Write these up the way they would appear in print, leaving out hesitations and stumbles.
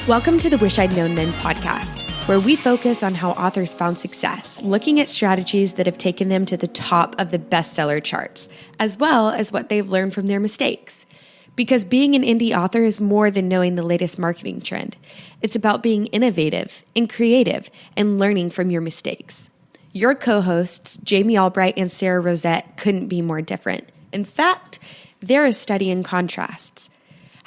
Welcome to the Wish I'd Known Then podcast, where we focus on how authors found success, looking at strategies that have taken them to the top of the bestseller charts, as well as what they've learned from their mistakes. Because being an indie author is more than knowing the latest marketing trend. It's about being innovative and creative and learning from your mistakes. Your co-hosts, Jami Albright and Sara Rosette, couldn't be more different. In fact, they're a study in contrasts.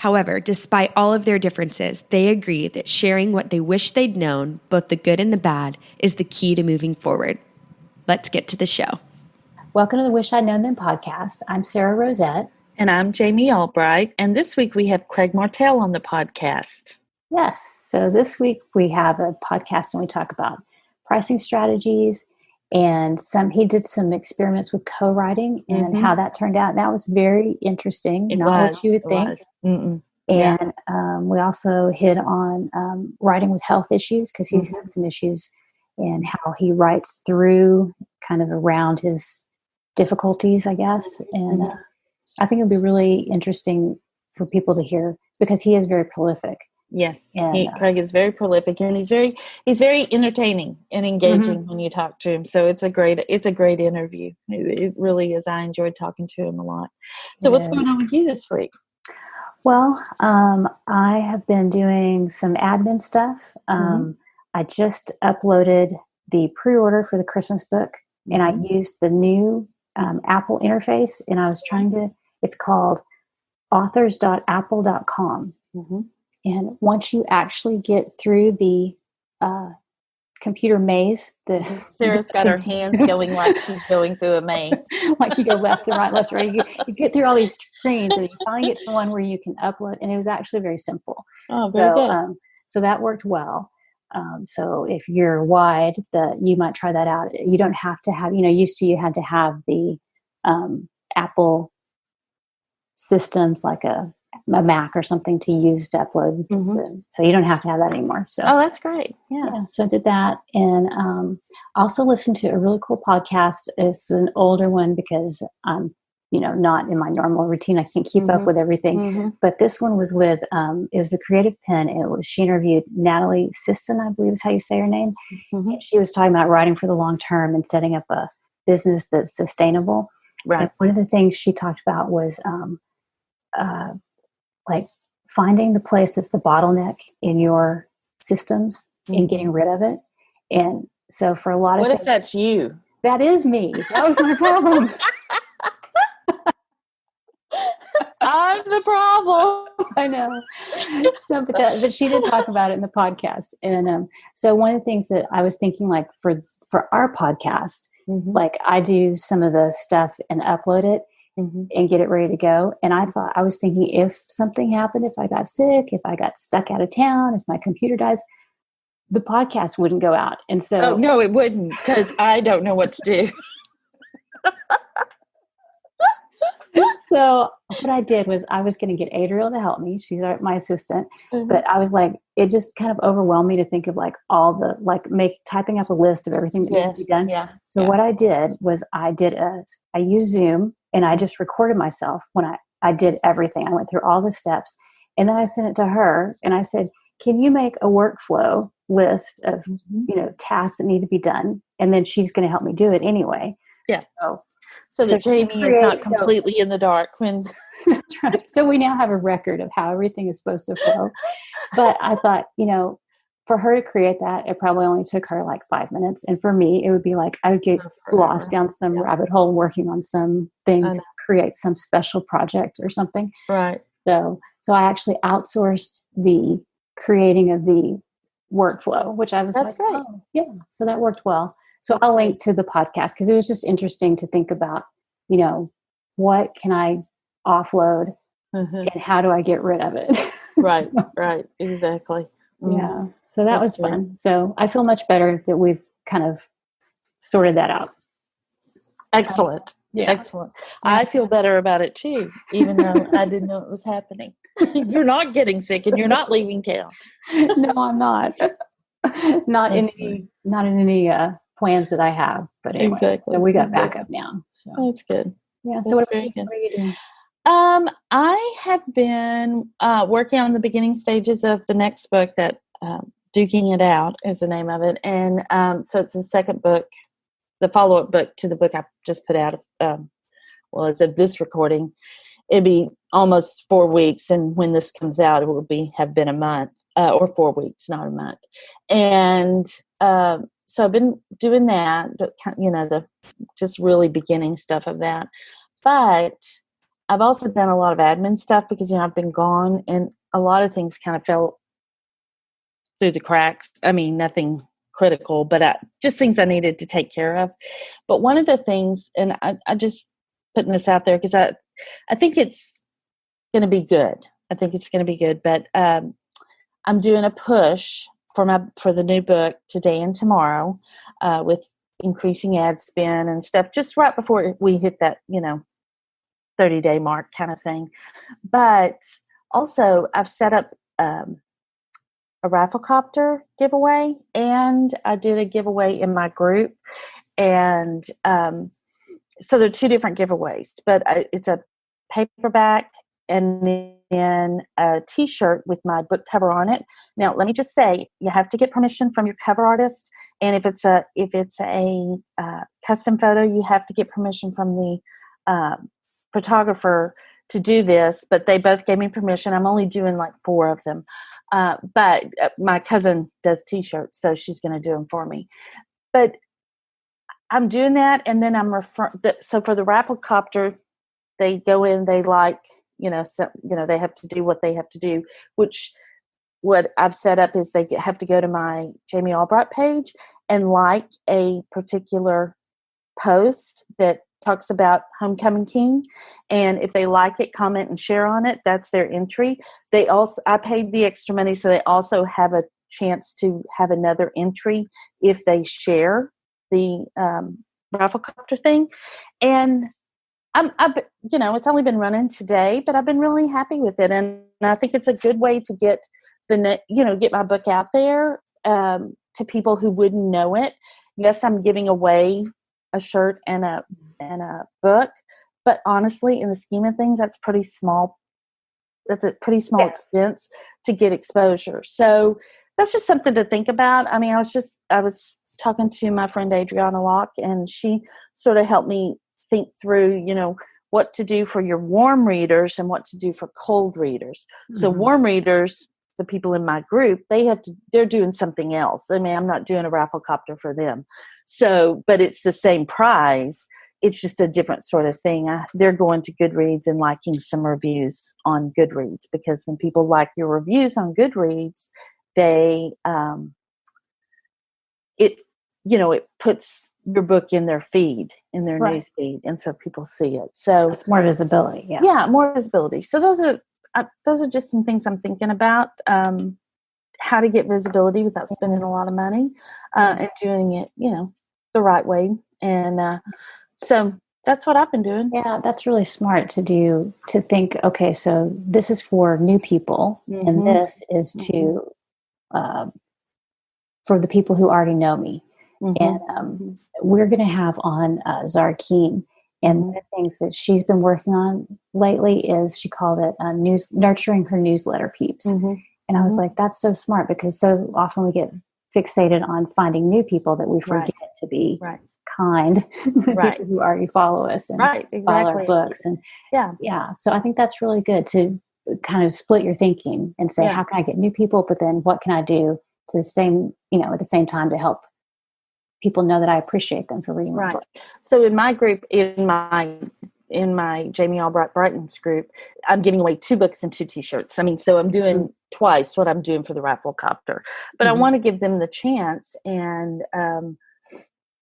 However, despite all of their differences, they agree that sharing what they wish they'd known, both the good and the bad, is the key to moving forward. Let's get to the show. Welcome to the Wish I'd Known Then podcast. I'm Sara Rosette. And I'm Jami Albright. And this week we have Craig Martelle on the podcast. Yes. So this week we have a podcast and we talk about pricing strategies and he did some experiments with cowriting and how that turned out. And that was very interesting. Not what you would think. And we also hit on writing with health issues because he's had some issues and how he writes through kind of around his difficulties, I guess. And I think it'll be really interesting for people to hear because he is very prolific. Yes, and, Craig is very prolific, and he's very entertaining and engaging when you talk to him. So it's a great interview. It really is. I enjoyed talking to him a lot. So what's going on with you this week? Well, I have been doing some admin stuff. I just uploaded the pre-order for the Christmas book, and I used the new Apple interface, and I was it's called authors.apple.com. And once you actually get through the computer maze, Sarah's got her hands going like she's going through a maze. Like you go left and right, left and right. You get through all these screens and you finally get to the one where you can upload. And it was actually very simple. Oh, very good. So that worked well. So if you're wide, you might try that out. You don't have to have, used to you had to have the Apple systems like a Mac or something to use to upload. So you don't have to have that anymore. So that's great. Yeah. So I did that. And also listened to a really cool podcast. It's an older one because I'm, not in my normal routine. I can't keep up with everything. But this one was with, it was the Creative Pen. She interviewed Natalie Sisson, I believe is how you say her name. And she was talking about writing for the long term and setting up a business that's sustainable. Right. And one of the things she talked about was, like finding the place that's the bottleneck in your systems and getting rid of it. And so for a lot of What if that's you? That is me. That was my problem. I'm the problem. I know. So, but she did talk about it in the podcast. And so one of the things that I was thinking, like for our podcast, like I do some of the stuff and upload it. And get it ready to go. And I was thinking if something happened, if I got sick, if I got stuck out of town, if my computer dies, the podcast wouldn't go out. And so, no, it wouldn't because I don't know what to do. So what I did was I was going to get Adriel to help me. She's my assistant, but I was like, it just kind of overwhelmed me to think of like all the, typing up a list of everything that needs to be done. So what I did was I used Zoom and I just recorded myself when I did everything. I went through all the steps and then I sent it to her and I said, can you make a workflow list of, tasks that need to be done? And then she's going to help me do it anyway. Yeah. So that Jami is not completely in the dark when. That's right. So we now have a record of how everything is supposed to flow. But I thought, for her to create that, it probably only took her like 5 minutes. And for me, it would be like, I would get lost down some rabbit hole working on something to create some special project or something. Right. So I actually outsourced the creating of the workflow, which I was That's great. Oh, yeah. So that worked well. So I'll link to the podcast because it was just interesting to think about, what can I offload and how do I get rid of it? Right. Right. Exactly. Yeah. So that was fun. So I feel much better that we've kind of sorted that out. Excellent. Yeah. Excellent. I feel better about it too, even though I didn't know it was happening. You're not getting sick and you're not leaving town. No, I'm not. Not in any plans that I have. But anyway, so we got backup now. So that's good. Yeah. So what are you doing? I have been working on the beginning stages of the next book that Duking It Out is the name of it. And so it's the second book, the follow-up book to the book I just put out. As of this recording, it'd be almost 4 weeks. And when this comes out, it will have been a month or 4 weeks, not a month. And so I've been doing that, the just really beginning stuff of that. But I've also done a lot of admin stuff because, I've been gone and a lot of things kind of fell through the cracks. I mean, nothing critical, but just things I needed to take care of. But one of the things, and I just putting this out there because I think it's going to be good. I think it's going to be good. But I'm doing a push for the new book today and tomorrow with increasing ad spend and stuff just right before we hit that, 30-day mark kind of thing. But also I've set up a Rafflecopter giveaway, and I did a giveaway in my group. And so there are 2 different giveaways, but it's a paperback and then a t-shirt with my book cover on it. Now, let me just say, you have to get permission from your cover artist. And if it's a custom photo, you have to get permission from the photographer to do this, but they both gave me permission. I'm only doing like 4 of them. But my cousin does t-shirts, so she's going to do them for me. But I'm doing that, and then so for the Rafflecopter, they go in, they they have to do what they have to do, which what I've set up is they have to go to my Jami Albright page and like a particular post that talks about Homecoming King, and if they like it, comment and share on it, that's their entry. I paid the extra money, so they also have a chance to have another entry if they share the Rafflecopter thing. And it's only been running today, but I've been really happy with it, and I think it's a good way to get get my book out there to people who wouldn't know it. Yes, I'm giving away a shirt and a book, but honestly, in the scheme of things, that's pretty small. That's a pretty small expense to get exposure. So that's just something to think about. I mean, I was talking to my friend Adriana Locke, and she sort of helped me think through, what to do for your warm readers and what to do for cold readers. Mm-hmm. So warm readers, the people in my group, they're doing something else. I mean, I'm not doing a Rafflecopter for them. So, but it's the same prize. It's just a different sort of thing. They're going to Goodreads and liking some reviews on Goodreads, because when people like your reviews on Goodreads, it puts your book in their feed, in their news feed, and so people see it. So it's more visibility. Yeah, more visibility. So those are just some things I'm thinking about. How to get visibility without spending a lot of money, and doing it, the right way. And so that's what I've been doing. Yeah, that's really smart to think, okay, so this is for new people, mm-hmm. and this is to for the people who already know me. Mm-hmm. And we're going to have on Zara Keen, and one of the things that she's been working on lately is, she called it nurturing her newsletter peeps. Mm-hmm. And I was like, that's so smart, because so often we get fixated on finding new people that we forget to be kind to people who already follow us and follow our books. And so I think that's really good to kind of split your thinking and say, how can I get new people? But then what can I do to the same, at the same time, to help people know that I appreciate them for reading my book. So in my group, in my Jami Albright Brighton's group, I'm giving away 2 books and 2 t-shirts. I mean, so I'm doing twice what I'm doing for the Rafflecopter, but I want to give them the chance. And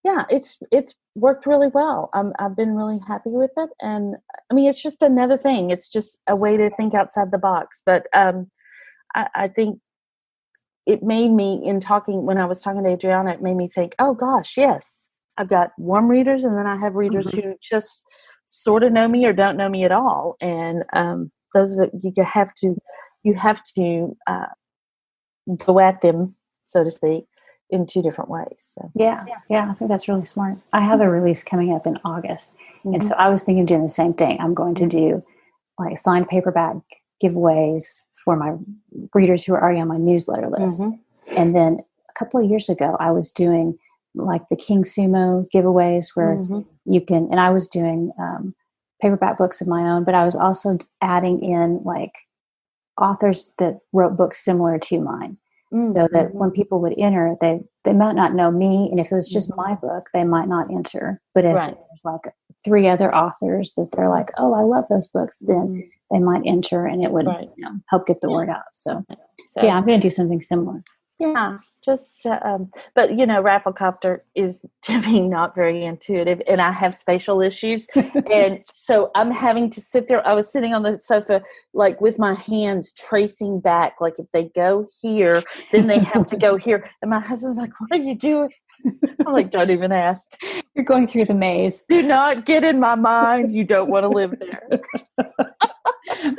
it's worked really well. I've been really happy with it. And I mean, it's just another thing. It's just a way to think outside the box. But I think it made me, when I was talking to Adriana, it made me think, oh gosh, yes, I've got warm readers, and then I have readers who just sort of know me or don't know me at all. And those that you have to go at them, so to speak, in 2 different ways. So. Yeah, I think that's really smart. I have a release coming up in August, and so I was thinking of doing the same thing. I'm going to do like signed paperback giveaways for my readers who are already on my newsletter list. Mm-hmm. And then a couple of years ago, I was doing like the King Sumo giveaways where you can, and I was doing paperback books of my own, but I was also adding in like authors that wrote books similar to mine. So that when people would enter, they might not know me. And if it was just my book, they might not enter. But if there's like 3 other authors that they're like, oh, I love those books, then they might enter and it would help get the word out. So yeah, I'm going to do something similar. Yeah, just, but Rafflecopter is to me not very intuitive, and I have spatial issues. And so I'm having to sit there. I was sitting on the sofa, like with my hands tracing back, like if they go here, then they have to go here. And my husband's like, what are you doing? I'm like, don't even ask. You're going through the maze. Do not get in my mind. You don't want to live there.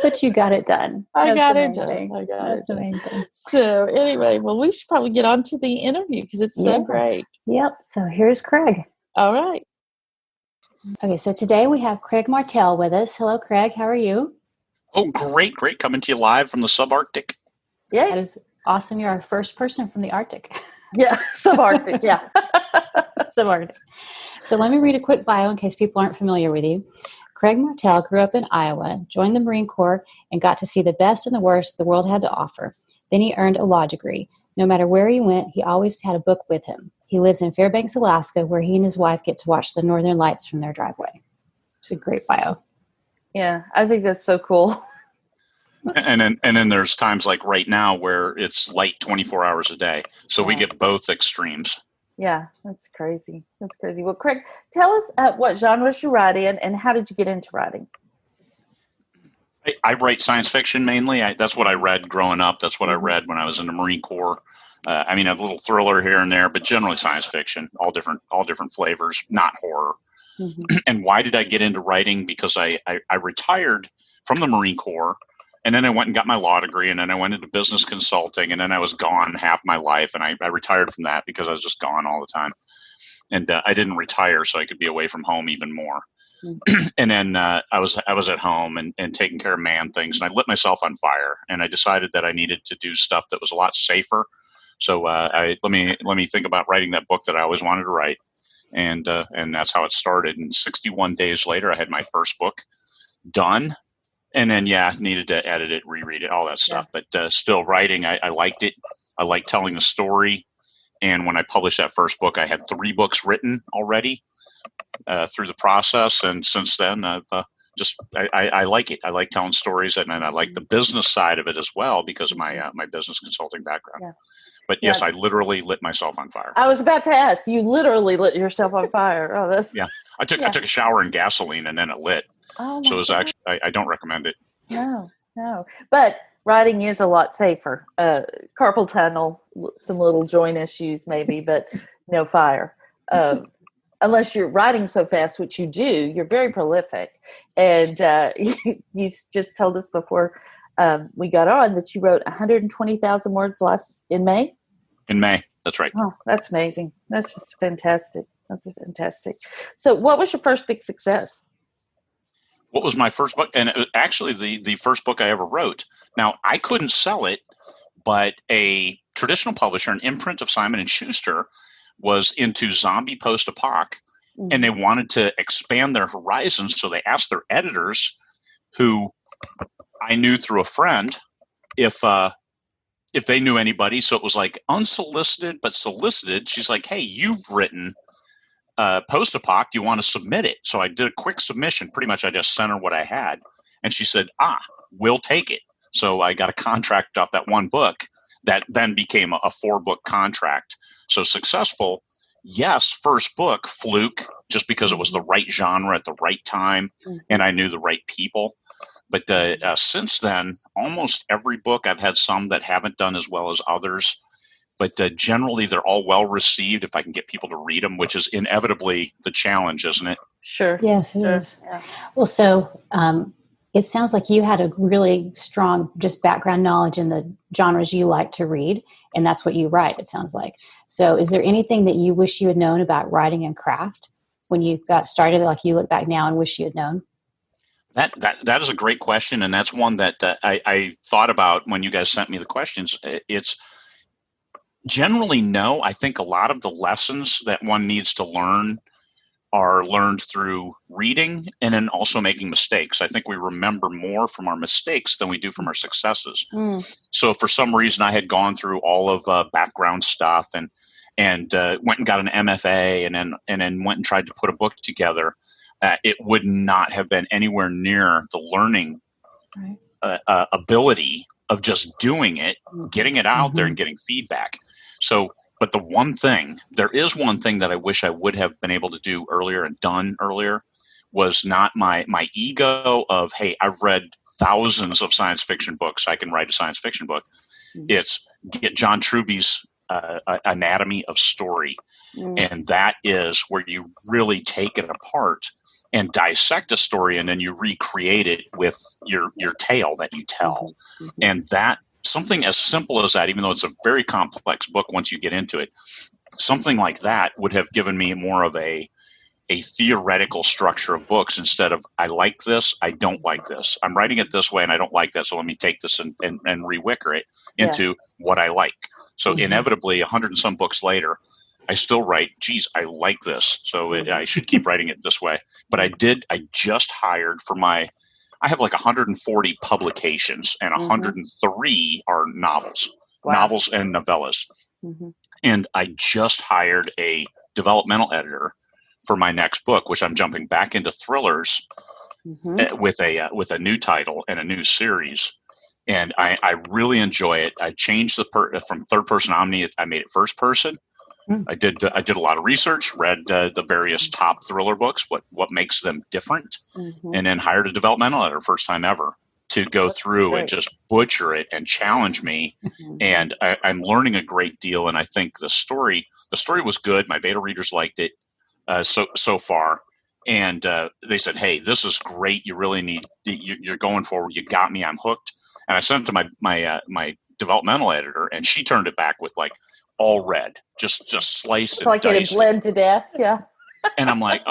But you got it done. I got it done. So anyway, well, we should probably get on to the interview because it's so great. Yep. So here's Craig. All right. Okay. So today we have Craig Martelle with us. Hello, Craig. How are you? Oh, great. Coming to you live from the subarctic. Yeah. That is awesome. You're our first person from the Arctic. Yeah. Subarctic. Yeah. Subarctic. So let me read a quick bio in case people aren't familiar with you. Craig Martelle grew up in Iowa, joined the Marine Corps, and got to see the best and the worst the world had to offer. Then he earned a law degree. No matter where he went, he always had a book with him. He lives in Fairbanks, Alaska, where he and his wife get to watch the northern lights from their driveway. It's a great bio. Yeah, I think that's so cool. And then there's times like right now where it's light 24 hours a day. So we get both extremes. Yeah, that's crazy. Well, Craig, tell us what genres you write in and how did you get into writing? I write science fiction mainly. That's what I read growing up. That's what I read when I was in the Marine Corps. I mean, a little thriller here and there, but generally science fiction, all different flavors, not horror. And why did I get into writing? Because I retired from the Marine Corps. And then I went and got my law degree, and then I went into business consulting, and then I was gone half my life, and I retired from that because I was just gone all the time. And I didn't retire so I could be away from home even more. And then I was at home and taking care of man things, and I lit myself on fire, and I decided that I needed to do stuff that was a lot safer. So let me think about writing that book that I always wanted to write, and that's how it started. And 61 days later, I had my first book done. And then, needed to edit it, reread it, all that stuff. Yeah. But still writing, I liked it. I liked telling the story. And when I published that first book, I had 3 books written already through the process. And since then, I like it. I like telling stories, and I like the business side of it as well because of my business consulting background. Yeah. But yes, I literally lit myself on fire. I was about to ask, you literally lit yourself on fire. Oh, that's I took a shower in gasoline and then it lit. Oh, so it was actually, I don't recommend it. No. But writing is a lot safer. Carpal tunnel, some little joint issues maybe, but no fire. Unless you're writing so fast, which you do, you're very prolific. And you just told us before we got on that you wrote 120,000 words in May? In May, that's right. Oh, that's amazing. That's just fantastic. That's fantastic. So what was your first big success? What was my first book? And it was actually the first book I ever wrote. Now, I couldn't sell it, but a traditional publisher, an imprint of Simon & Schuster, was into zombie post-apoc, and they wanted to expand their horizons, so they asked their editors, who I knew through a friend, if they knew anybody. So it was like unsolicited but solicited. She's like, hey, you've written post-apoc, do you want to submit it? So I did a quick submission. Pretty much I just sent her what I had. And she said, we'll take it. So I got a contract off that one book that then became a 4-book contract. So successful, yes, first book, fluke, just because it was the right genre at the right time and I knew the right people. But since then, almost every book, I've had some that haven't done as well as others. But generally, they're all well received if I can get people to read them, which is inevitably the challenge, isn't it? Sure. Yes, it is. Yeah. Well, so it sounds like you had a really strong just background knowledge in the genres you like to read, and that's what you write, it sounds like. So is there anything that you wish you had known about writing and craft when you got started, like you look back now and wish you had known? That is a great question, and that's one that I thought about when you guys sent me the questions. It's generally no. I think a lot of the lessons that one needs to learn are learned through reading and then also making mistakes. I think we remember more from our mistakes than we do from our successes. So for some reason, I had gone through all of background stuff and went and got an MFA and then went and tried to put a book together. It would not have been anywhere near the learning ability of just doing it, getting it out there and getting feedback. So, but there is one thing that I wish I would have been able to do earlier and done earlier was not my ego of, hey, I've read thousands of science fiction books, I can write a science fiction book. It's get John Truby's Anatomy of Story. And that is where you really take it apart and dissect a story, and then you recreate it with your tale that you tell. And that something as simple as that, even though it's a very complex book once you get into it, something like that would have given me more of a theoretical structure of books instead of I like this, I don't like this. I'm writing it this way and I don't like that, so let me take this and re-wicker it into what I like. So inevitably, 100 and some books later, I still write, geez, I like this, so I should keep writing it this way. But I just hired for I have like 140 publications, and 103 are novels, novels and novellas. And I just hired a developmental editor for my next book, which I'm jumping back into thrillers with a new title and a new series. And I really enjoy it. I changed from third person omni, I made it first person. I did a lot of research, read the various top thriller books, what makes them different, and then hired a developmental editor first time ever to go through and just butcher it and challenge me. And I'm learning a great deal. And I think the story was good. My beta readers liked it so far. And they said, hey, this is great. You really you're going forward. You got me. I'm hooked. And I sent it to my developmental editor, and she turned it back with like, all red, just sliced and like diced. It bled to death, yeah. And I'm like,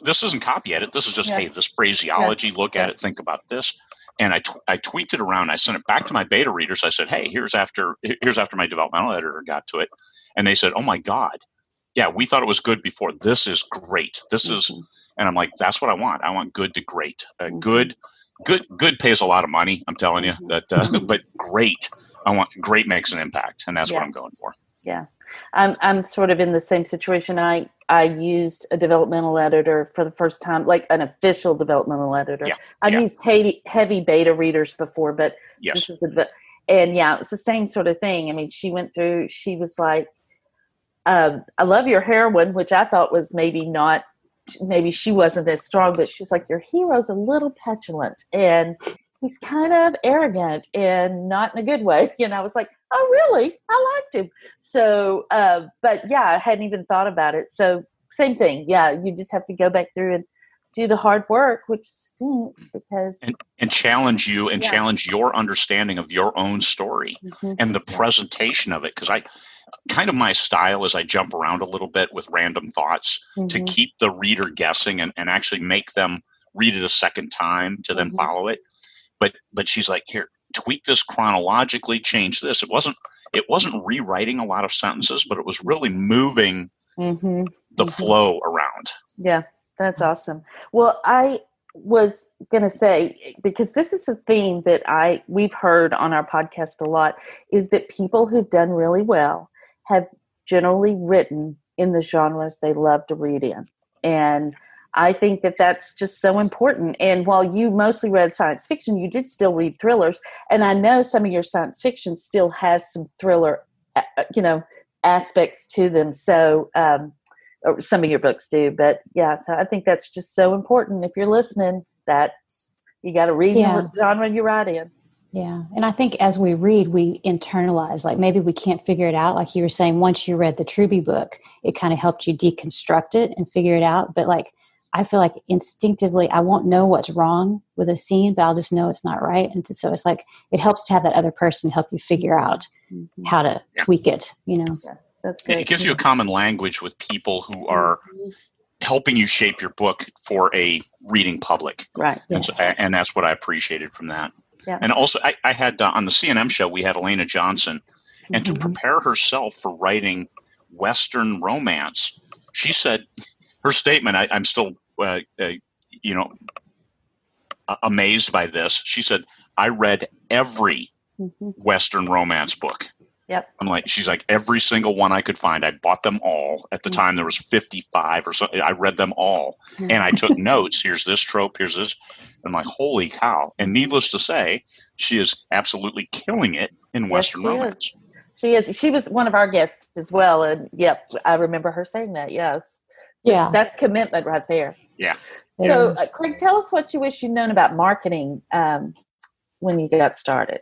this isn't copy edit. This is just, hey, this phraseology, look at it, think about this. And I tweaked it around. I sent it back to my beta readers. I said, hey, here's after my developmental editor got to it. And they said, oh my God, yeah, we thought it was good before. This is great. This is, and I'm like, that's what I want. I want good to great. Good pays a lot of money. I'm telling you that, but great. I want great makes an impact, and that's what I'm going for. Yeah, I'm sort of in the same situation. I used a developmental editor for the first time, like an official developmental editor. I've used heavy beta readers before, but this is it's the same sort of thing. I mean, she went through. She was like, "I love your heroine," which I thought was maybe she wasn't as strong, but she's like, "Your hero's a little petulant and he's kind of arrogant and not in a good way." And I was like, oh, really? I liked him. So, but yeah, I hadn't even thought about it. So same thing. Yeah. You just have to go back through and do the hard work, which stinks because. And challenge you and challenge your understanding of your own story and the presentation of it. Because my style is I jump around a little bit with random thoughts to keep the reader guessing and actually make them read it a second time to then follow it. But she's like, here, tweak this chronologically, change this. It wasn't rewriting a lot of sentences, but it was really moving the flow around. Yeah, that's awesome. Well, I was going to say, because this is a theme that we've heard on our podcast a lot, is that people who've done really well have generally written in the genres they love to read in. And I think that that's just so important. And while you mostly read science fiction, you did still read thrillers. And I know some of your science fiction still has some thriller, aspects to them. So, or some of your books do. But yeah, so I think that's just so important. If you're listening, you got to read the genre you write in. Yeah. And I think as we read, we internalize, like maybe we can't figure it out. Like you were saying, once you read the Truby book, it kind of helped you deconstruct it and figure it out. But like, I feel like instinctively, I won't know what's wrong with a scene, but I'll just know it's not right. And so it's like, it helps to have that other person help you figure out how to tweak it, Yeah, that's great. It gives you a common language with people who are helping you shape your book for a reading public. Right. And, so, and that's what I appreciated from that. Yeah. And also, I had on the CNM show, we had Elena Johnson, and to prepare herself for writing Western romance, she said her statement, I'm still, amazed by this. She said, I read every Western romance book. Yep. She's like, every single one I could find. I bought them all. At the time, there was 55 or something. I read them all. And I took notes. Here's this trope. Here's this. I'm like, holy cow. And needless to say, she is absolutely killing it in Western romance. She is. She was one of our guests as well. And yep, I remember her saying that. Yeah. That's commitment right there. Yeah. So, Craig, tell us what you wish you'd known about marketing when you got started.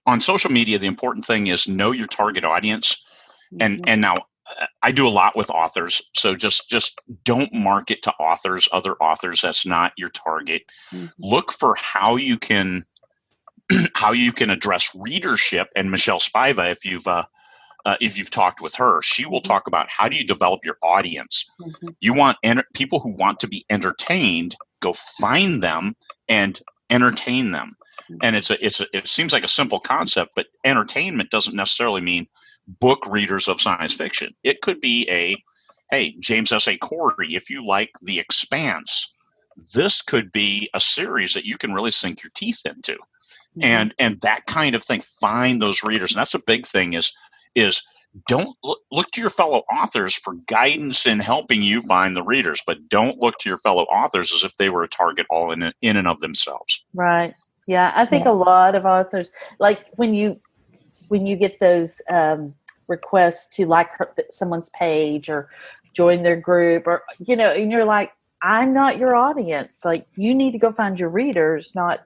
On social media, the important thing is know your target audience. And now I do a lot with authors. So just don't market to other authors. That's not your target. Look for how you can address readership. And Michelle Spiva, if you've talked with her, she will talk about how do you develop your audience. You want people who want to be entertained, go find them and entertain them. And it seems like a simple concept, but entertainment doesn't necessarily mean book readers of science fiction. It could be hey, James S.A. Corey, if you like The Expanse, this could be a series that you can really sink your teeth into. And that kind of thing, find those readers. And that's a big thing is don't look to your fellow authors for guidance in helping you find the readers, but don't look to your fellow authors as if they were a target all in and of themselves. Right. Yeah. I think a lot of authors, like when you get those requests to like someone's page or join their group or, and you're like, I'm not your audience. Like you need to go find your readers, not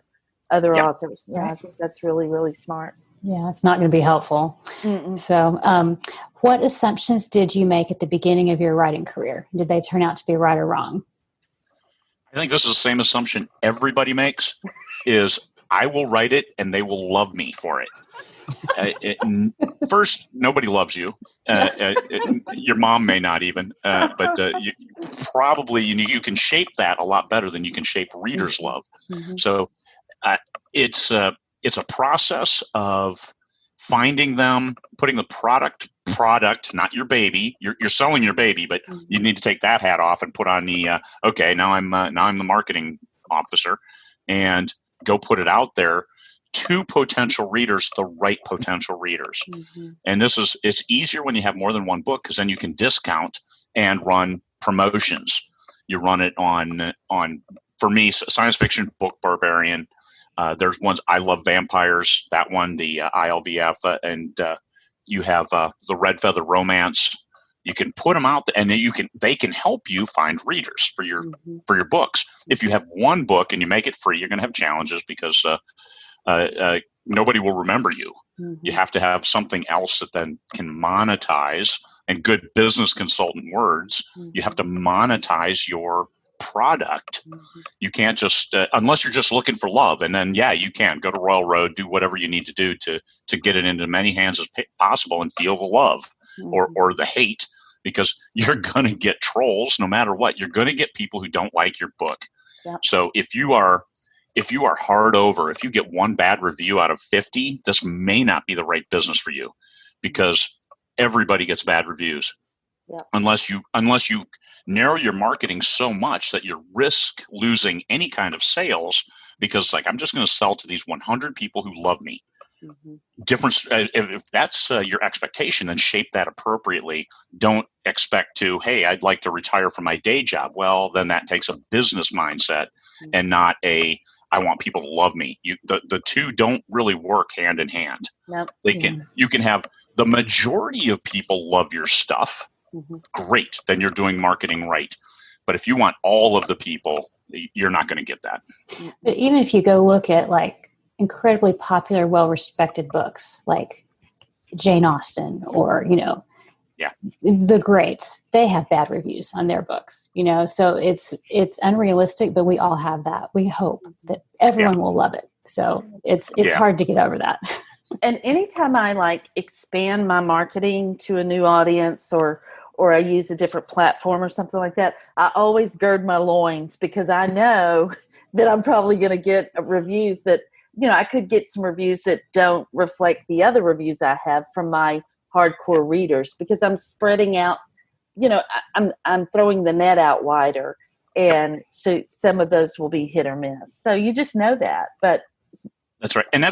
other authors. Yeah. I think that's really, really smart. Yeah, it's not going to be helpful. So what assumptions did you make at the beginning of your writing career? Did they turn out to be right or wrong? I think this is the same assumption everybody makes, is I will write it and they will love me for it. First, nobody loves you. Your mom may not even, but you can shape that a lot better than you can shape readers' love. So it's a process of finding them, putting the product, not your baby. You're selling your baby, but you need to take that hat off and put on the now I'm the marketing officer, and go put it out there to potential readers, the right potential readers. And it's easier when you have more than one book, because then you can discount and run promotions. You run it on for me, Science Fiction Book Barbarian. There's ones, I Love Vampires, that one, the ILVF, and you have the Red Feather Romance. You can put them out there, and they can help you find readers for your books. If you have one book and you make it free, you're going to have challenges because nobody will remember you. You have to have something else that then can monetize. And good business consultant words, you have to monetize your product. You can't just unless you're just looking for love, and then you can go to Royal Road, do whatever you need to do to get it into many hands as possible and feel the love or the hate, because you're going to get trolls no matter what. You're going to get people who don't like your book. So if you are hard over, if you get one bad review out of 50, this may not be the right business for you, because everybody gets bad reviews. Unless you narrow your marketing so much that you risk losing any kind of sales, because I'm just going to sell to these 100 people who love me. Difference, if that's your expectation, then shape that appropriately. Don't expect to, hey, I'd like to retire from my day job. Well, then that takes a business mindset and not I want people to love me. The two don't really work hand in hand. You can have the majority of people love your stuff. Great, then you're doing marketing right. But if you want all of the people, you're not going to get that. But even if you go look at incredibly popular, well-respected books like Jane Austen or the greats, they have bad reviews on their books. So it's unrealistic, but we all have that. We hope that everyone will love it. So it's hard to get over that. And anytime I expand my marketing to a new audience or or I use a different platform or something like that, I always gird my loins because I know that I'm probably going to get reviews that, I could get some reviews that don't reflect the other reviews I have from my hardcore readers, because I'm spreading out, I'm throwing the net out wider. And so some of those will be hit or miss. So you just know that. But that's right. And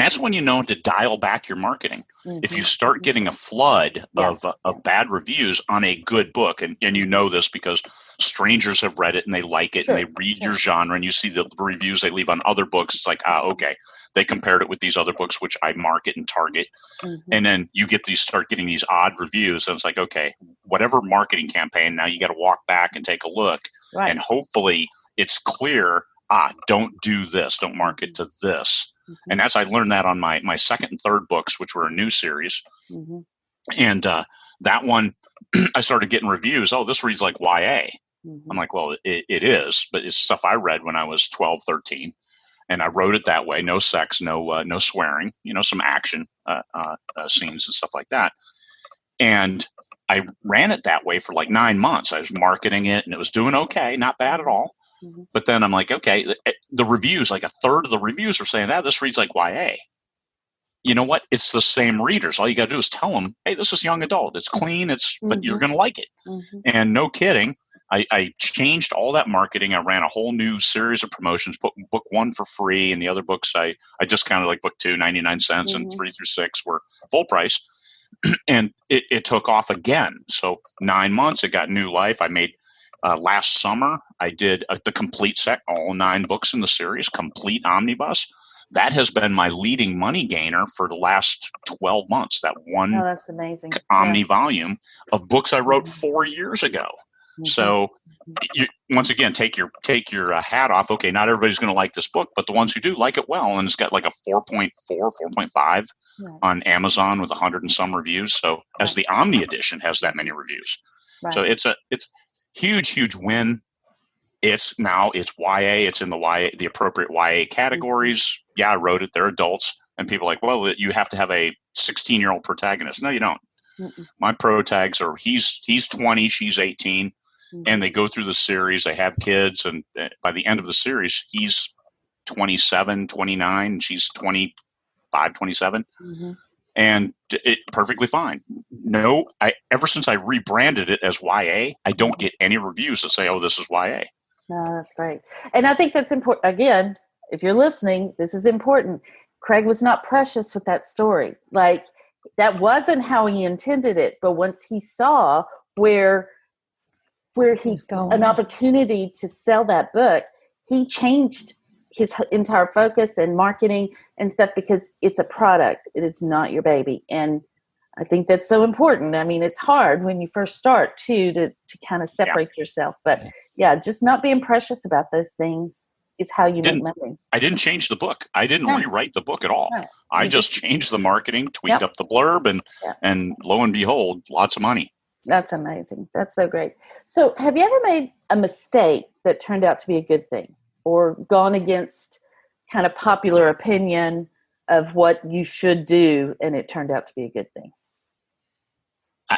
that's when you know to dial back your marketing. Mm-hmm. If you start getting a flood of bad reviews on a good book, and you know this because strangers have read it and they like it, and they read your genre, and you see the reviews they leave on other books, it's like, okay, they compared it with these other books which I market and target. Mm-hmm. And then you start getting these odd reviews, and it's like, okay, whatever marketing campaign, now you got to walk back and take a look, and hopefully it's clear. Don't do this. Don't market to this. Mm-hmm. And as I learned that on my second and third books, which were a new series. Mm-hmm. And that one, I started getting reviews. Oh, this reads like YA. Mm-hmm. I'm like, well, it is, but it's stuff I read when I was 12, 13. And I wrote it that way. No sex, no swearing, some action scenes and stuff like that. And I ran it that way for like 9 months. I was marketing it, and it was doing okay, not bad at all. Mm-hmm. But then I'm like, okay, the reviews, like a third of the reviews are saying, this reads like YA. You know what? It's the same readers. All you got to do is tell them, hey, this is young adult. It's clean. But you're going to like it. Mm-hmm. And no kidding. I changed all that marketing. I ran a whole new series of promotions, put book 1 for free, and the other books I discounted, like book 2, 99 cents, and 3 through 6 were full price. And it took off again. So 9 months, it got new life. I made last summer, I did the complete set, all 9 books in the series, complete omnibus. That has been my leading money gainer for the last 12 months. That one that's amazing. Omni volume of books I wrote 4 years ago. Mm-hmm. So you, once again, take your hat off. Okay, not everybody's going to like this book, but the ones who do like it well, and it's got like a 4.4, 4.5 on Amazon with 100 and some reviews. So as the Omni edition has that many reviews. Right. So it's huge win. It's YA. It's in the appropriate YA categories. Yeah, I wrote it. They're adults. And people are like, well, you have to have a 16-year-old protagonist. No, you don't. Mm-mm. My protags are, he's 20, she's 18. Mm-hmm. And they go through the series. They have kids. And by the end of the series, he's 27, 29, and she's 25, 27. Mm-hmm. And it perfectly fine. No, ever since I rebranded it as YA, I don't get any reviews that say, oh, this is YA. No, that's great. And I think that's important. Again, if you're listening, this is important. Craig was not precious with that story. Like, that wasn't how he intended it. But once he saw where he an opportunity to sell that book, he changed his entire focus and marketing and stuff, because it's a product. It is not your baby. And I think that's so important. I mean, it's hard when you first start too, to kind of separate yourself. But just not being precious about those things is how you make money. I didn't change the book. I didn't rewrite the book at all. No. I just changed the marketing, tweaked up the blurb, and lo and behold, lots of money. That's amazing. That's so great. So have you ever made a mistake that turned out to be a good thing, or gone against kind of popular opinion of what you should do, and it turned out to be a good thing?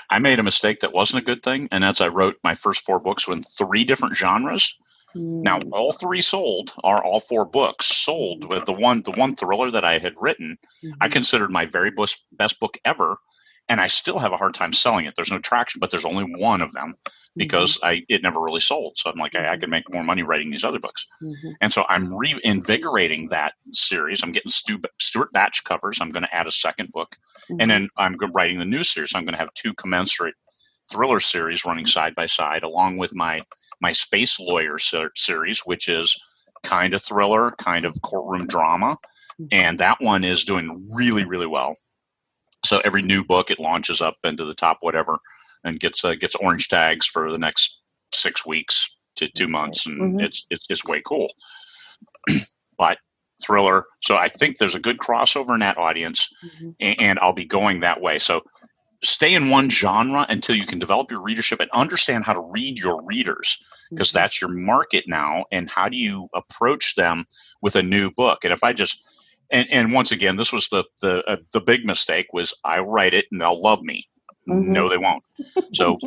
I made a mistake that wasn't a good thing, and that's I wrote my first 4 books in 3 different genres. Now, all 3 sold, are all 4 books sold. With the one thriller that I had written, I considered my very best book ever, and I still have a hard time selling it. There's no traction, but there's only one of them because it never really sold. So I'm like, I could make more money writing these other books. And so I'm reinvigorating that series. I'm getting Stuart Batch covers. I'm going to add a second book. And then I'm writing the new series. I'm going to have 2 commensurate thriller series running side by side, along with my space lawyer series, which is kind of thriller, kind of courtroom drama. And that one is doing really, really well. So every new book, it launches up into the top whatever and gets orange tags for the next 6 weeks to 2 months. And it's way cool. But thriller. So I think there's a good crossover in that audience, and I'll be going that way. So stay in one genre until you can develop your readership and understand how to read your readers, because that's your market now. And how do you approach them with a new book? And if I just, and once again, this was the big mistake, was I write it and they'll love me. No, they won't. So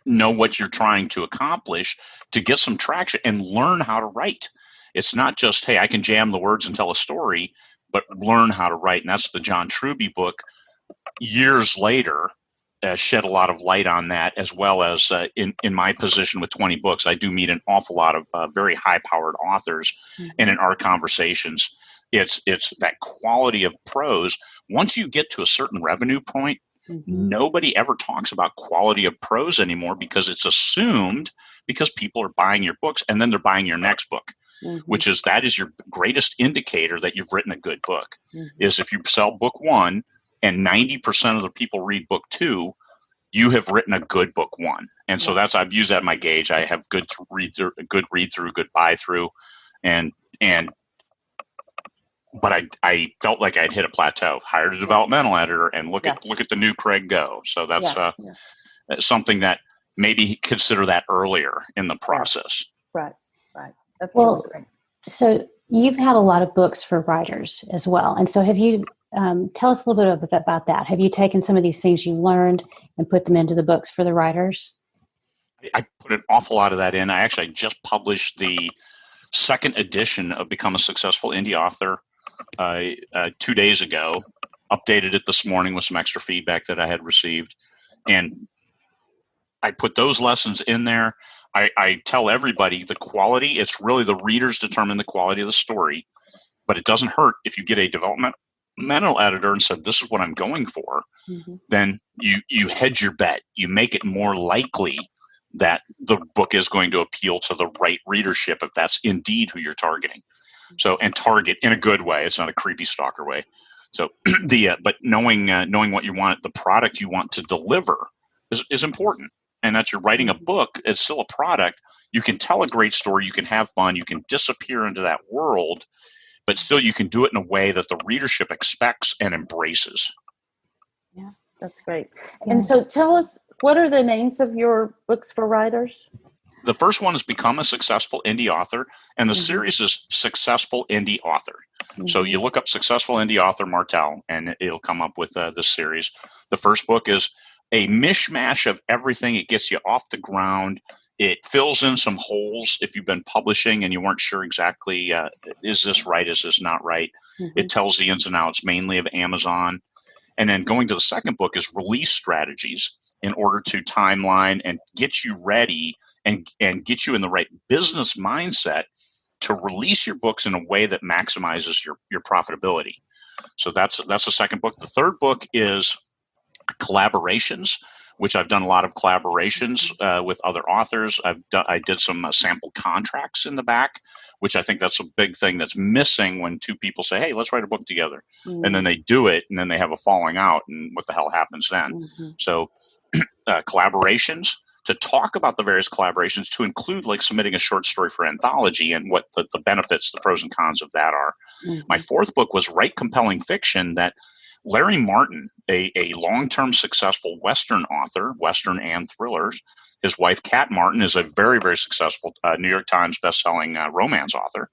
know what you're trying to accomplish to get some traction and learn how to write. It's not just, hey, I can jam the words and tell a story, but learn how to write. And that's the John Truby book. Years later, shed a lot of light on that, as well as in my position with 20 books, I do meet an awful lot of very high-powered authors, and in our conversations, it's that quality of prose. Once you get to a certain revenue point, nobody ever talks about quality of prose anymore because it's assumed because people are buying your books and then they're buying your next book, which is that is your greatest indicator that you've written a good book. Is if you sell book 1 and 90% of the people read book 2, you have written a good book 1. And so I've used that in my gauge. I have good read through, good buy through, but I felt like I'd hit a plateau. Hired a developmental editor, and look at the new Craig go. So that's something that maybe consider that earlier in the process. Right. That's really great. So you've had a lot of books for writers as well, and so have you? Tell us a little bit about that. Have you taken some of these things you learned and put them into the books for the writers? I put an awful lot of that in. I just published the second edition of Become a Successful Indie Author 2 days ago. Updated it this morning with some extra feedback that I had received. And I put those lessons in there. I tell everybody the quality, it's really the readers determine the quality of the story, but it doesn't hurt if you get a developmental editor and said, this is what I'm going for, then you hedge your bet. You make it more likely that the book is going to appeal to the right readership if that's indeed who you're targeting. So, and target in a good way. It's not a creepy stalker way. So but knowing what you want, the product you want to deliver is important. And that you're writing a book, it's still a product. You can tell a great story, you can have fun, you can disappear into that world, but still you can do it in a way that the readership expects and embraces. Yeah, that's great. And so tell us, what are the names of your books for writers? The first one is Become a Successful Indie Author, and the series is Successful Indie Author. So you look up Successful Indie Author Martelle, and it'll come up with this series. The first book is a mishmash of everything. It gets you off the ground. It fills in some holes if you've been publishing and you weren't sure exactly, is this right, is this not right? It tells the ins and outs, mainly of Amazon. And then going to the second book is release strategies in order to timeline and get you ready and get you in the right business mindset to release your books in a way that maximizes your profitability. So that's the second book. The third book is collaborations, which I've done a lot of collaborations with other authors. I did some sample contracts in the back, which I think that's a big thing that's missing when two people say, hey, let's write a book together. And then they do it, and then they have a falling out, and what the hell happens then? So collaborations, to talk about the various collaborations, to include like submitting a short story for anthology and what the benefits, the pros and cons of that are. My fourth book was Write Compelling Fiction, that Larry Martin, a long-term successful Western author, Western and thrillers. His wife, Kat Martin, is a very, very successful New York Times bestselling romance author.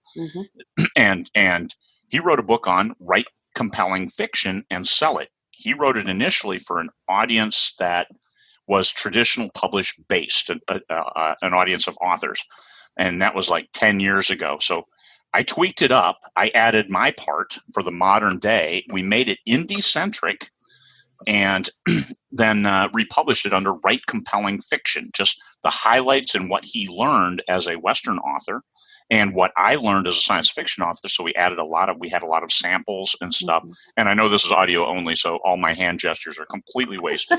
And he wrote a book on write compelling fiction and sell it. He wrote it initially for an audience that was traditional published based, an audience of authors. And that was like 10 years ago. So I tweaked it up. I added my part for the modern day. We made it indie-centric and then republished it under Write Compelling Fiction, just the highlights and what he learned as a Western author and what I learned as a science fiction author. So we had a lot of samples and stuff. And I know this is audio only, so all my hand gestures are completely wasted.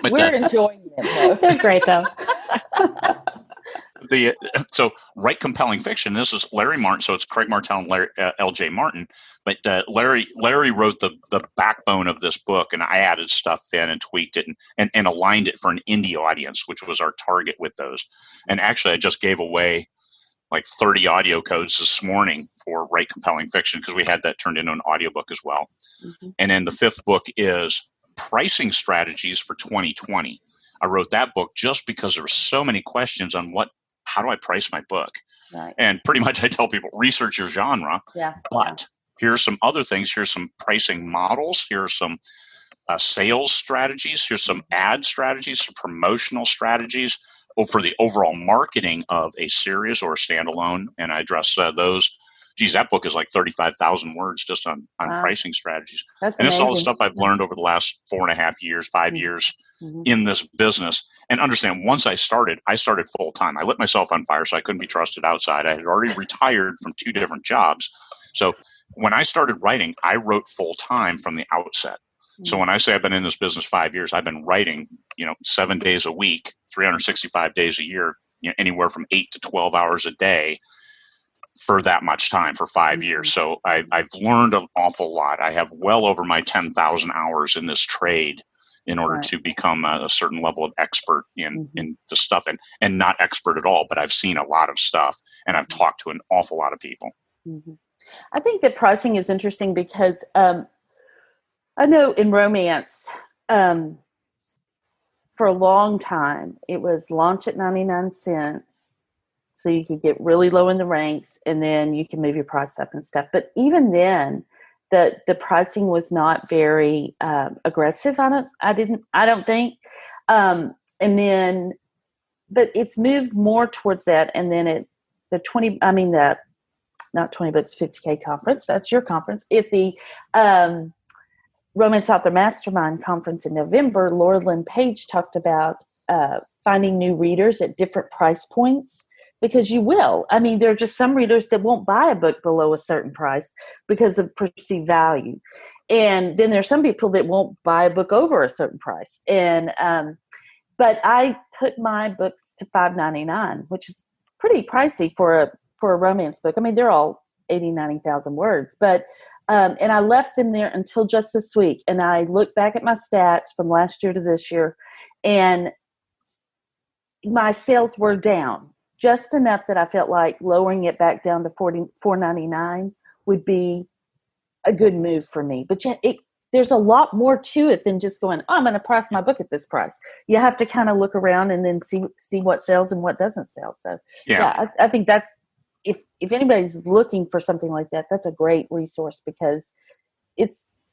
But we're enjoying them, though. They're great, though. So Write Compelling Fiction, this is Larry Martin, so it's Craig Martelle and L.J. Martin, but Larry wrote the backbone of this book, and I added stuff in and tweaked it and aligned it for an indie audience, which was our target with those. And actually, I just gave away like 30 audio codes this morning for Write Compelling Fiction because we had that turned into an audiobook as well. And then the fifth book is Pricing Strategies for 2020. I wrote that book just because there were so many questions on how do I price my book? Right. And pretty much I tell people, research your genre, but here's some other things. Here's some pricing models. Here's some sales strategies. Here's some ad strategies, some promotional strategies for the overall marketing of a series or a standalone. And I address those. Geez, that book is like 35,000 words just on Wow. pricing strategies. That's and amazing. It's all the stuff I've learned over the last 4.5 years, 5 years in this business. And understand, once I started full time. I lit myself on fire, so I couldn't be trusted outside. I had already retired from 2 different jobs. So when I started writing, I wrote full time from the outset. So when I say I've been in this business 5 years, I've been writing, 7 days a week, 365 days a year, anywhere from 8 to 12 hours a day for that much time, for 5 years. So I've learned an awful lot. I have well over my 10,000 hours in this trade in order to become a certain level of expert in the stuff, and not expert at all, but I've seen a lot of stuff, and I've talked to an awful lot of people. I think that pricing is interesting because I know in romance, for a long time, it was launch at 99 cents. So you could get really low in the ranks, and then you can move your price up and stuff. But even then, the pricing was not very aggressive. I don't think. And then, but it's moved more towards that. And then not 20 books, 50K conference. That's your conference. At the Romance Author Mastermind conference in November, Laura Lynn Page talked about finding new readers at different price points. Because you will. I mean, there are just some readers that won't buy a book below a certain price because of perceived value. And then there's some people that won't buy a book over a certain price. And but I put my books to $5.99, which is pretty pricey for a romance book. I mean, they're all 90,000 words. But and I left them there until just this week. And I looked back at my stats from last year to this year, and my sales were down. Just enough that I felt like lowering it back down to $4.99 would be a good move for me. But there's a lot more to it than just going, I'm going to price my book at this price. You have to kind of look around and then see what sells and what doesn't sell. So I think that's, if anybody's looking for something like that, that's a great resource because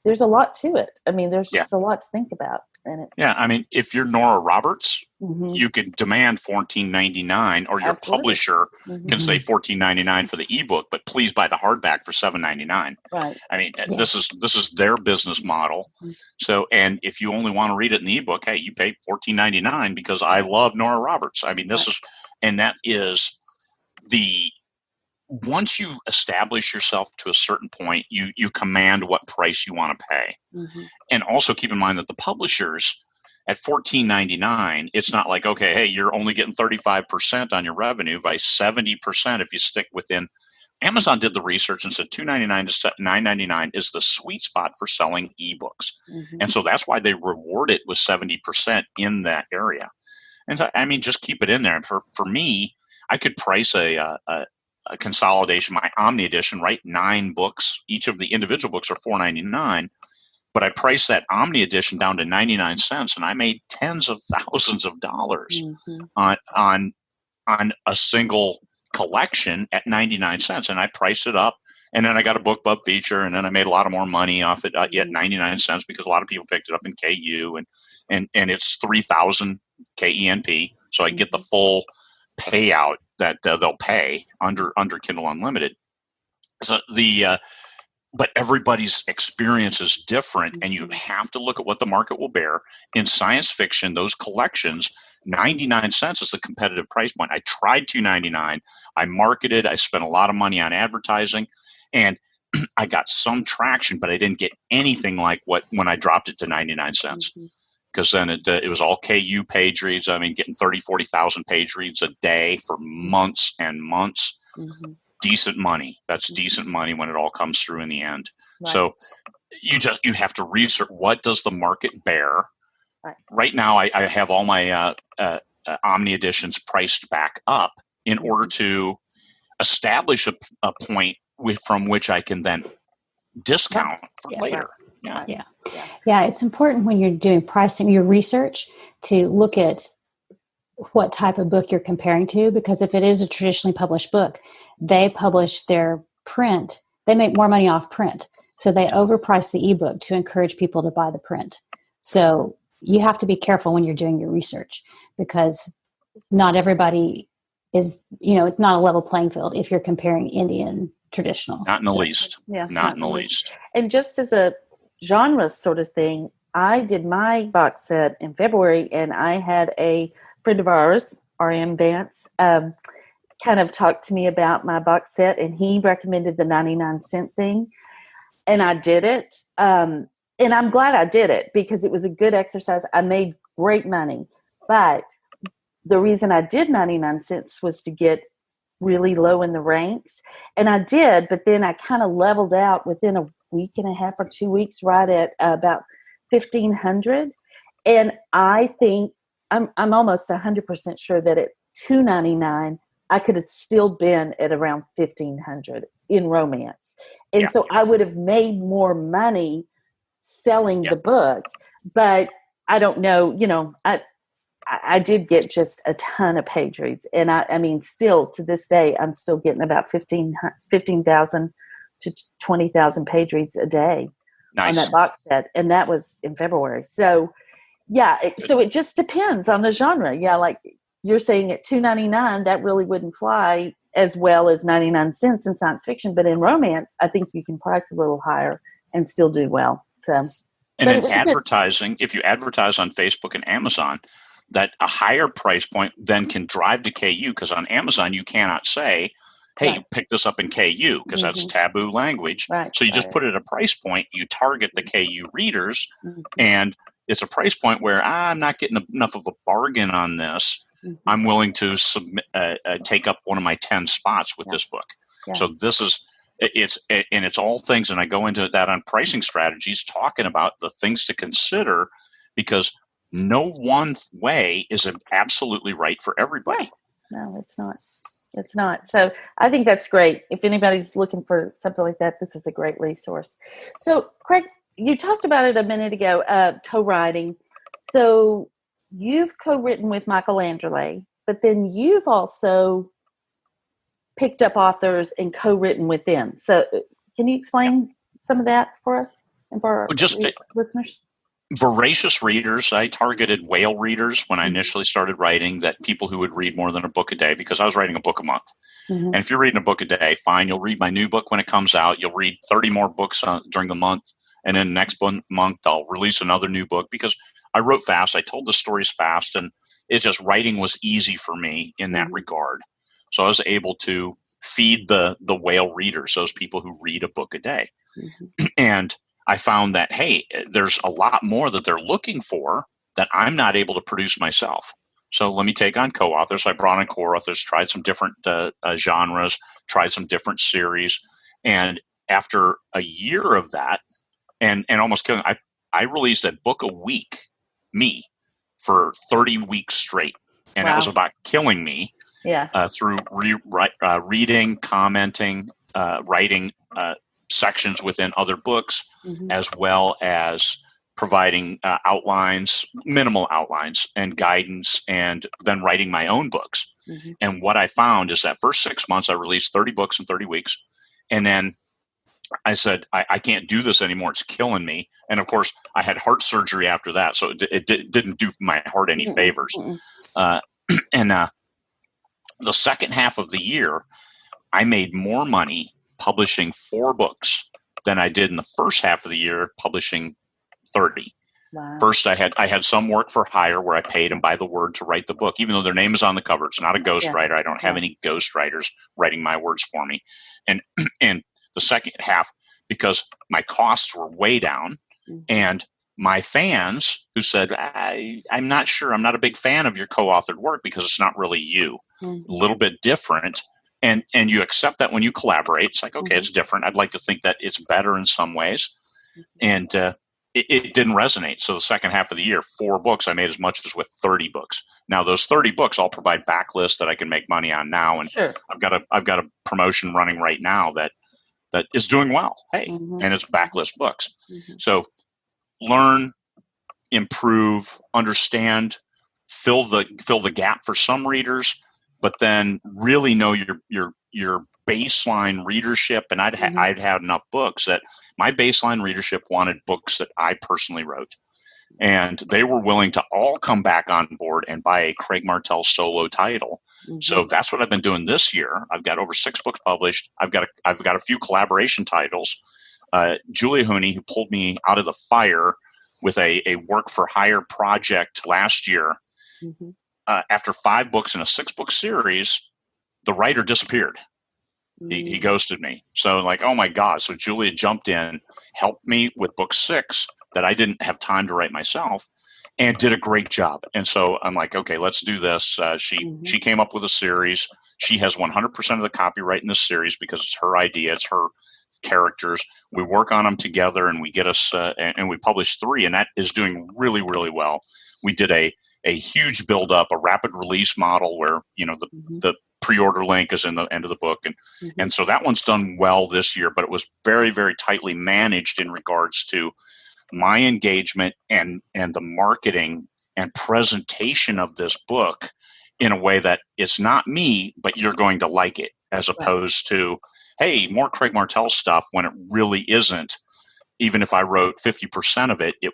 there's a lot to it. I mean, there's just a lot to think about in it. Yeah, I mean, if you're Nora Roberts, you can demand $14.99, or your publisher can say $14.99 for the ebook, but please buy the hardback for $7.99. Right. I mean, this is their business model. So, and if you only want to read it in the ebook, hey, you pay $14.99 because I love Nora Roberts. I mean, that is once you establish yourself to a certain point, you command what price you want to pay. And also keep in mind that the publishers at $14.99, it's not like, okay, hey, you're only getting 35% on your revenue by 70% if you stick within. Amazon did the research and said $2.99 to $9.99 is the sweet spot for selling ebooks. And so that's why they reward it with 70% in that area. And so, I mean, just keep it in there. And for me, I could price a consolidation, my Omni edition, right? 9 books. Each of the individual books are $4.99, but I priced that Omni edition down to 99 cents, and I made tens of thousands of dollars on a single collection at 99 cents. And I priced it up, and then I got a BookBub feature, and then I made a lot of more money off it at 99 cents because a lot of people picked it up in KU, and it's 3,000 KENP, so I get the full payout that they'll pay under Kindle Unlimited. So but everybody's experience is different, and you have to look at what the market will bear. In science fiction, those collections, 99 cents is the competitive price point. I tried $2.99. I marketed. I spent a lot of money on advertising, and I got some traction, but I didn't get anything like when I dropped it to 99 cents. Because then it was all KU page reads. I mean, getting 30, 40,000 page reads a day for months and months. Decent money. That's decent money when it all comes through in the end. Right. So you have to research, what does the market bear? Right now, I have all my Omni editions priced back up in order to establish a point from which I can then discount for later. Yeah, it's important when you're doing pricing, your research, to look at what type of book you're comparing to, because if it is a traditionally published book, they publish their print, they make more money off print. So they overprice the ebook to encourage people to buy the print. So you have to be careful when you're doing your research, because not everybody is, it's not a level playing field if you're comparing Indian traditional. Not in the least. Yeah, not in the least. And just as a genre sort of thing, I did my box set in February, and I had a friend of ours, R.M. Vance, kind of talked to me about my box set, and he recommended the 99-cent thing, and I did it. And I'm glad I did it because it was a good exercise. I made great money, but the reason I did 99 cents was to get really low in the ranks. And I did, but then I kind of leveled out within a week and a half or 2 weeks, right at about 1,500. And I think I'm almost 100% sure that at $2.99, I could have still been at around 1,500 in romance. And so I would have made more money selling the book, but I don't know, I did get just a ton of page reads. And I mean, still to this day, I'm still getting about 15,000 to 20,000 page reads a day on that box set. And that was in February. So so it just depends on the genre. Yeah. Like you're saying at $2.99, that really wouldn't fly as well as 99 cents in science fiction. But in romance, I think you can price a little higher and still do well. So, and in advertising, if you advertise on Facebook and Amazon, that a higher price point then can drive to KU, because on Amazon you cannot say, hey, pick this up in KU, because that's taboo language. So you just put it at a price point, you target the KU readers, and it's a price point where I'm not getting enough of a bargain on this. I'm willing to take up one of my 10 spots with this book. So this is, it's all things, and I go into that on pricing strategies, talking about the things to consider, because no one way is absolutely right for everybody. No, it's not. It's not. So I think that's great. If anybody's looking for something like that, this is a great resource. So, Craig, you talked about it a minute ago, co-writing. So you've co-written with Michael Anderle, but then you've also picked up authors and co-written with them. So can you explain some of that for us and for our listeners? Voracious readers. I targeted whale readers when I initially started writing, that people who would read more than a book a day, because I was writing a book a month. And if you're reading a book a day, fine, you'll read my new book when it comes out. You'll read 30 more books during the month. And then next month, I'll release another new book, because I wrote fast. I told the stories fast, and it's just writing was easy for me in that regard. So I was able to feed the whale readers, those people who read a book a day. And I found that, hey, there's a lot more that they're looking for that I'm not able to produce myself. So let me take on co-authors. I brought on co-authors, tried some different genres, tried some different series. And after a year of that, and almost killing, I released a book a week, for 30 weeks straight. And it was about killing me through reading, commenting, writing sections within other books, as well as providing outlines, minimal outlines and guidance, and then writing my own books. And what I found is that first 6 months, I released 30 books in 30 weeks. And then I said, I can't do this anymore. It's killing me. And of course, I had heart surgery after that. So it didn't do my heart any favors. And the second half of the year, I made more money publishing 4 books than I did in the first half of the year publishing 30. Wow. First, I had some work for hire where I paid them by the word to write the book, even though their name is on the cover. It's not a ghostwriter. I don't have any ghostwriters writing my words for me. And the second half, because my costs were way down, and my fans who said, I'm not sure, I'm not a big fan of your co-authored work because it's not really you, a little bit different. And you accept that when you collaborate. It's like, okay, it's different. I'd like to think that it's better in some ways. And it didn't resonate. So the second half of the year, 4 books, I made as much as with 30 books. Now those 30 books, I'll provide backlists that I can make money on now. And I've got a promotion running right now that is doing well. Hey, and it's backlist books. So learn, improve, understand, fill the gap for some readers, but then really know your baseline readership. And I'd had enough books that my baseline readership wanted books that I personally wrote. And they were willing to all come back on board and buy a Craig Martelle solo title. So that's what I've been doing this year. I've got over 6 books published. I've got a few collaboration titles. Julia Hooney, who pulled me out of the fire with a work for hire project last year. After 5 books in a 6-book series, the writer disappeared. He ghosted me. So like, oh my God. So Julia jumped in, helped me with book 6 that I didn't have time to write myself, and did a great job. And so I'm like, okay, let's do this. She came up with a series. She has 100% of the copyright in this series because it's her idea. It's her characters. We work on them together, and we get us, and we publish 3, and that is doing really, really well. We did a huge build up, a rapid release model where, the pre-order link is in the end of the book. And so that one's done well this year, but it was very, very tightly managed in regards to my engagement and the marketing and presentation of this book in a way that it's not me, but you're going to like it, as opposed to, hey, more Craig Martelle stuff, when it really isn't. Even if I wrote 50% of it, it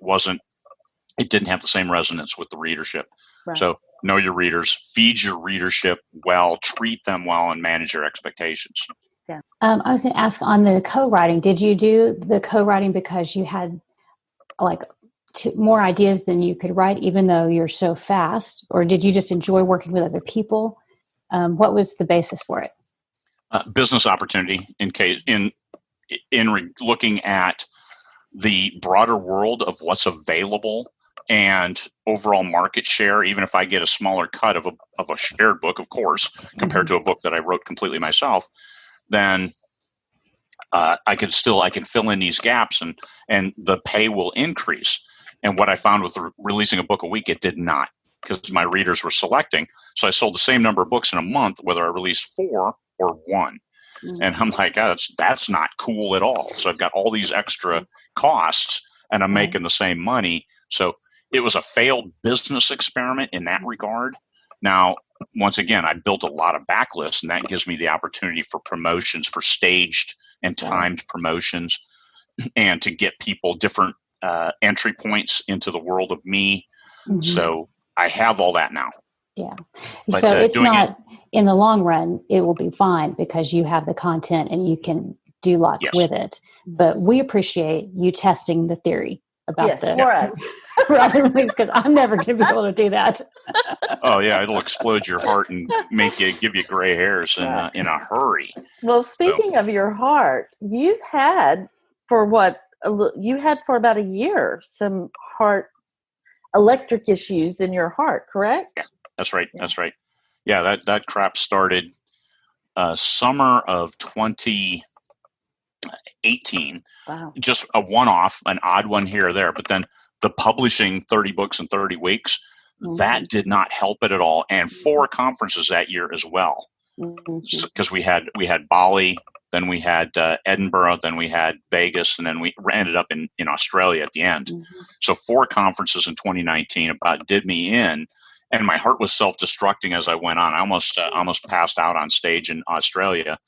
didn't have the same resonance with the readership. Right. So know your readers, feed your readership well, treat them well, and manage your expectations. Yeah. I was going to ask on the co-writing, did you do the co-writing because you had more ideas than you could write, even though you're so fast, or did you just enjoy working with other people? What was the basis for it? Business opportunity, in looking at the broader world of what's available and overall market share. Even if I get a smaller cut of a shared book, of course, compared to a book that I wrote completely myself, then I can fill in these gaps, and the pay will increase. And what I found with releasing a book a week, it did not, because my readers were selecting. So I sold the same number of books in a month, whether I released 4 or 1. And I'm like, that's not cool at all. So I've got all these extra costs, and I'm making the same money. So it was a failed business experiment in that regard. Now, once again, I built a lot of backlists, and that gives me the opportunity for promotions, for staged and timed promotions, and to get people different entry points into the world of me. So I have all that now. Yeah. But, so it's not, in the long run, it will be fine because you have the content and you can do lots with it. But we appreciate you testing the theory about for us. Rather release, because I'm never going to be able to do that. Oh yeah, it'll explode your heart and give you gray hairs in a hurry. Well, speaking of your heart, you've had for about a year some heart electric issues in your heart, correct? Yeah, that's right. Yeah. That's right. Yeah, that crap started summer of 2018. Wow. Just a one-off, an odd one here or there, but then the publishing 30 books in 30 weeks, that did not help it at all. And 4 conferences that year as well. Because we had Bali, then we had Edinburgh, then we had Vegas, and then we ended up in Australia at the end. So 4 conferences in 2019 about did me in, and my heart was self-destructing as I went on. I almost passed out on stage in Australia.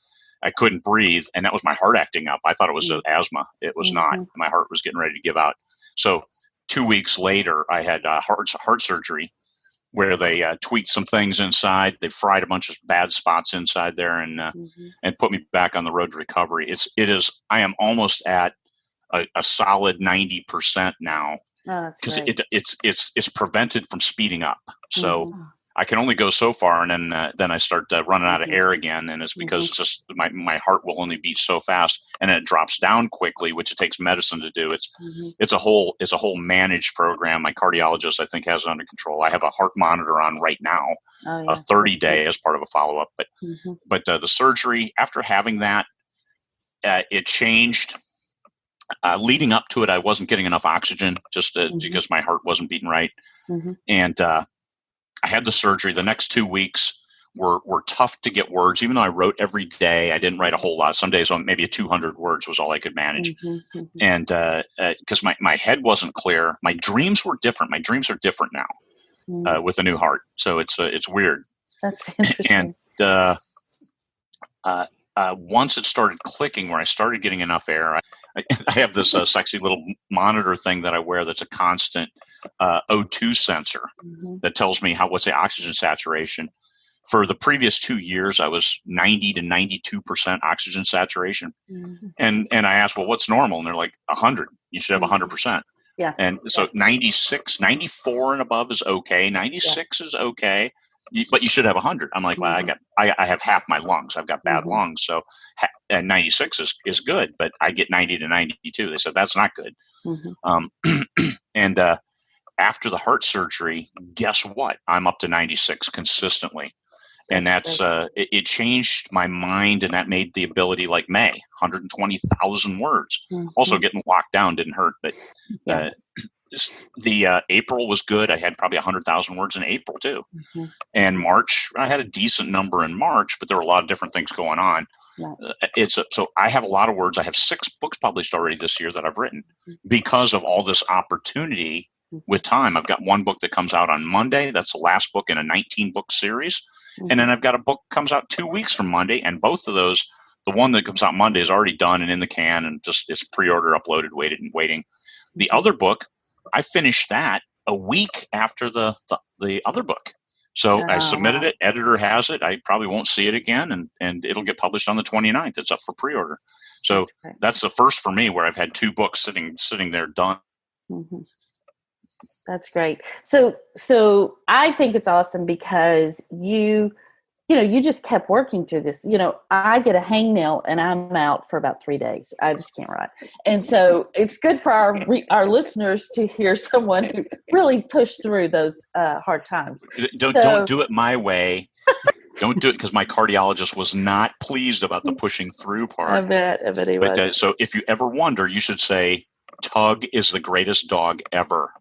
I couldn't breathe, and that was my heart acting up. I thought it was asthma. It was not. My heart was getting ready to give out. So 2 weeks later, I had heart surgery, where they tweaked some things inside. They fried a bunch of bad spots inside there, and put me back on the road to recovery. I am almost at a solid 90% now, because it's prevented from speeding up. So I can only go so far, and then I start running out of air again, and it's because it's just my heart will only beat so fast, and then it drops down quickly, which it takes medicine to do. It's a whole managed program. My cardiologist, I think, has it under control. I have a heart monitor on right now, a 30-day as part of a follow-up. But the surgery, after having that, it changed. Leading up to it, I wasn't getting enough oxygen just because my heart wasn't beating right, and I had the surgery. The next 2 weeks were tough to get words. Even though I wrote every day, I didn't write a whole lot. Some days maybe 200 words was all I could manage. And because my head wasn't clear, my dreams were different. My dreams are different now with a new heart. So it's weird. That's interesting. And once it started clicking, where I started getting enough air, I have this sexy little monitor thing that I wear that's a constant O2 sensor that tells me what's the oxygen saturation. For the previous 2 years, I was 90 to 92% oxygen saturation. And I asked, well, what's normal? And they're like 100. You should have 100%. Yeah. And so 96, 94 and above is okay. 96 is okay. But you should have 100. I'm like, well, I have half my lungs. I've got bad lungs. So 96 is good, but I get 90 to 92. They said, that's not good. And after the heart surgery, guess what? I'm up to 96 consistently. And that's it changed my mind, and that made the ability, like May, 120,000 words. Also, getting locked down didn't hurt, but the April was good. I had probably 100,000 words in April too. And March, I had a decent number in March, but there were a lot of different things going on. So I have a lot of words. I have 6 books published already this year that I've written because of all this opportunity with time. I've got one book that comes out on Monday. That's the last book in a 19-book series. And then I've got a book comes out 2 weeks from Monday. And both of those, the one that comes out Monday is already done and in the can and just it's pre-order, uploaded, waiting. The other book, I finished that a week after the other book. So I submitted it. Editor has it. I probably won't see it again, and it'll get published on the 29th. It's up for pre-order. So that's the first for me where I've had 2 books sitting there done. That's great. So I think it's awesome because you just kept working through this. I get a hangnail and I'm out for about 3 days. I just can't write. And so it's good for our listeners to hear someone who really pushed through those hard times. Don't do it my way. Don't do it because my cardiologist was not pleased about the pushing through part. I bet he was. So if you ever wonder, you should say, Tug is the greatest dog ever.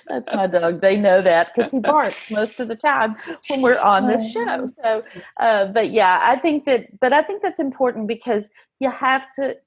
That's my dog. They know that because he barks most of the time when we're on this show. So, but yeah, I think that's important because you have to,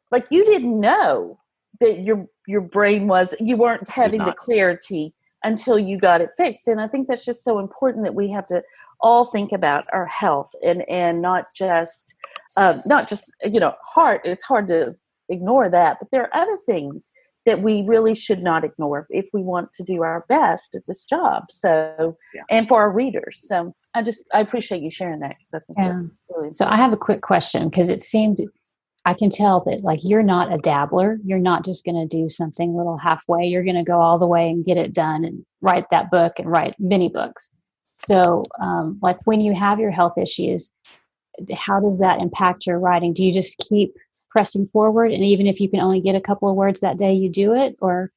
like, you didn't know that your brain you weren't having the clarity until you got it fixed. And I think that's just so important that we have to all think about our health and not just heart. It's hard to ignore that, but there are other things that we really should not ignore if we want to do our best at this job. So, and for our readers. So I appreciate you sharing that because I think that's really important. So I have a quick question because I can tell that like you're not a dabbler. You're not just going to do something a little halfway. You're going to go all the way and get it done and write that book and write many books. So like when you have your health issues, how does that impact your writing? Do you just keep pressing forward, and even if you can only get a couple of words that day, you do it, or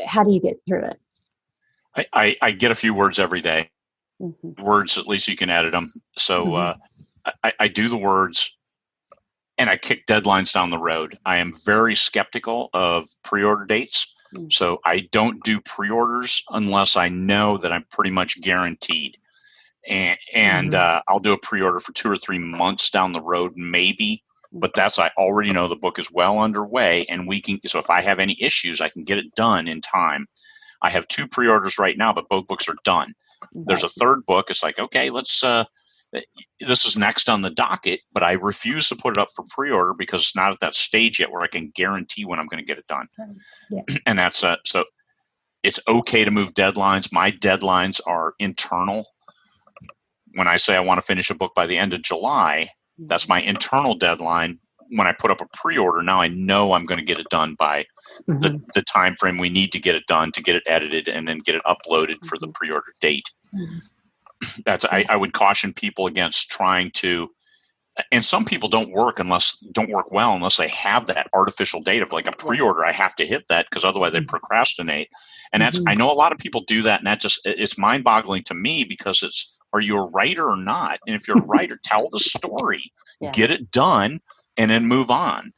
how do you get through it? I get a few words every day. Words, at least you can edit them. So I do the words, and I kick deadlines down the road. I am very skeptical of pre-order dates, so I don't do pre-orders unless I know that I'm pretty much guaranteed. And I'll do a pre-order for 2 or 3 months down the road, maybe. But I already know the book is well underway, and so if I have any issues, I can get it done in time. I have 2 pre-orders right now, but both books are done. There's a third book. It's like, okay, this is next on the docket, but I refuse to put it up for pre-order because it's not at that stage yet where I can guarantee when I'm going to get it done. And that's so it's okay to move deadlines. My deadlines are internal. When I say I want to finish a book by the end of July, that's my internal deadline. When I put up a pre-order, now I know I'm going to get it done by the time frame we need to get it done, to get it edited and then get it uploaded for the pre-order date. I would caution people against trying to, and some people don't work well unless they have that artificial date of like a pre-order. I have to hit that because otherwise they procrastinate. And I know a lot of people do that, and it's mind-boggling to me because are you a writer or not? And if you're a writer, tell the story, get it done, and then move on.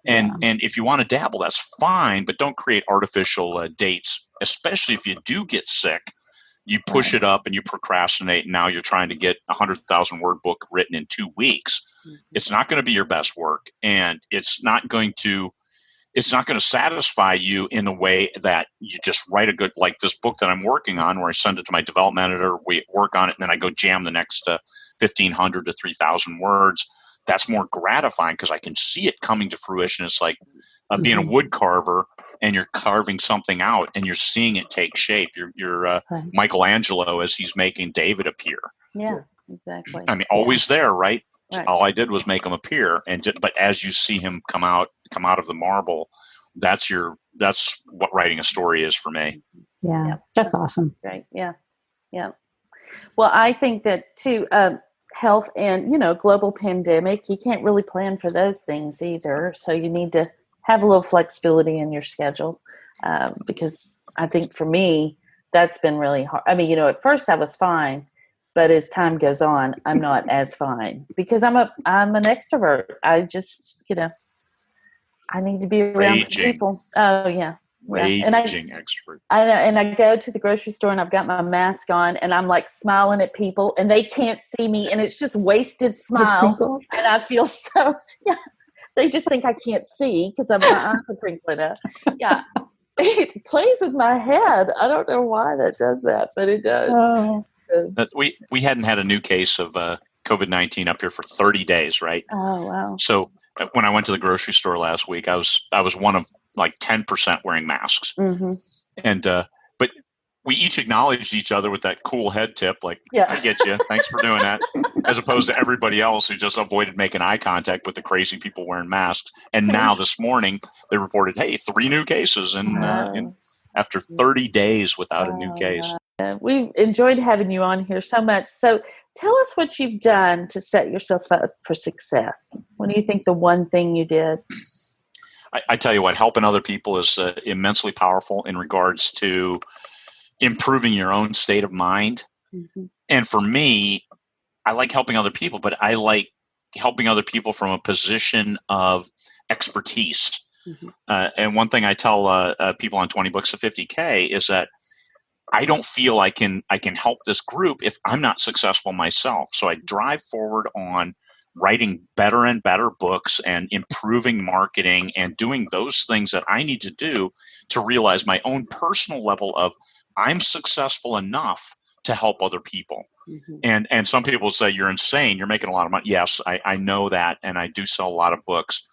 And if you want to dabble, that's fine, but don't create artificial dates, especially if you do get sick. You push it up and you procrastinate, and now you're trying to get a 100,000 word book written in 2 weeks. It's not going to be your best work, and it's not going to satisfy you in a way that you just write a good, like this book that I'm working on, where I send it to my development editor, we work on it, and then I go jam the next 1,500 to 3,000 words. That's more gratifying because I can see it coming to fruition. It's like being a wood carver, and you're carving something out and you're seeing it take shape. You're Michelangelo as he's making David appear. Yeah, exactly. I mean, always there, right? All I did was make him appear, but as you see him come out of the marble, that's what writing a story is for me. Yeah, that's awesome. Right. Yeah. Yeah. Well, I think that too, health and, global pandemic, you can't really plan for those things either. So you need to have a little flexibility in your schedule, because I think for me, that's been really hard. I mean, at first I was fine, but as time goes on, I'm not as fine because I'm an extrovert. I just, I need to be around people. Oh yeah. Raging extrovert. I know, and I go to the grocery store and I've got my mask on and I'm like smiling at people and they can't see me and it's just wasted smile. And I feel so, they just think I can't see because my eyes are crinkling up. Yeah. It plays with my head. I don't know why that does that, but it does. Oh. We hadn't had a new case of COVID-19 up here for 30 days, right? Oh, wow. So when I went to the grocery store last week, I was one of like 10% wearing masks. Mm-hmm. And but we each acknowledged each other with that cool head tip, like, I get you. Thanks for doing that. As opposed to everybody else who just avoided making eye contact with the crazy people wearing masks. And now this morning they reported, hey, 3 new cases and after 30 days without a new case. We've enjoyed having you on here so much. So tell us what you've done to set yourself up for success. What do you think the one thing you did? I tell you what, helping other people is immensely powerful in regards to improving your own state of mind. Mm-hmm. And for me, I like helping other people, but I like helping other people from a position of expertise. Mm-hmm. And one thing I tell people on 20 Books to 50K is that I don't feel I can help this group if I'm not successful myself. So I drive forward on writing better and better books and improving marketing and doing those things that I need to do to realize my own personal level of I'm successful enough to help other people. Mm-hmm. And some people say, you're insane. You're making a lot of money. Yes, I know that. And I do sell a lot of books.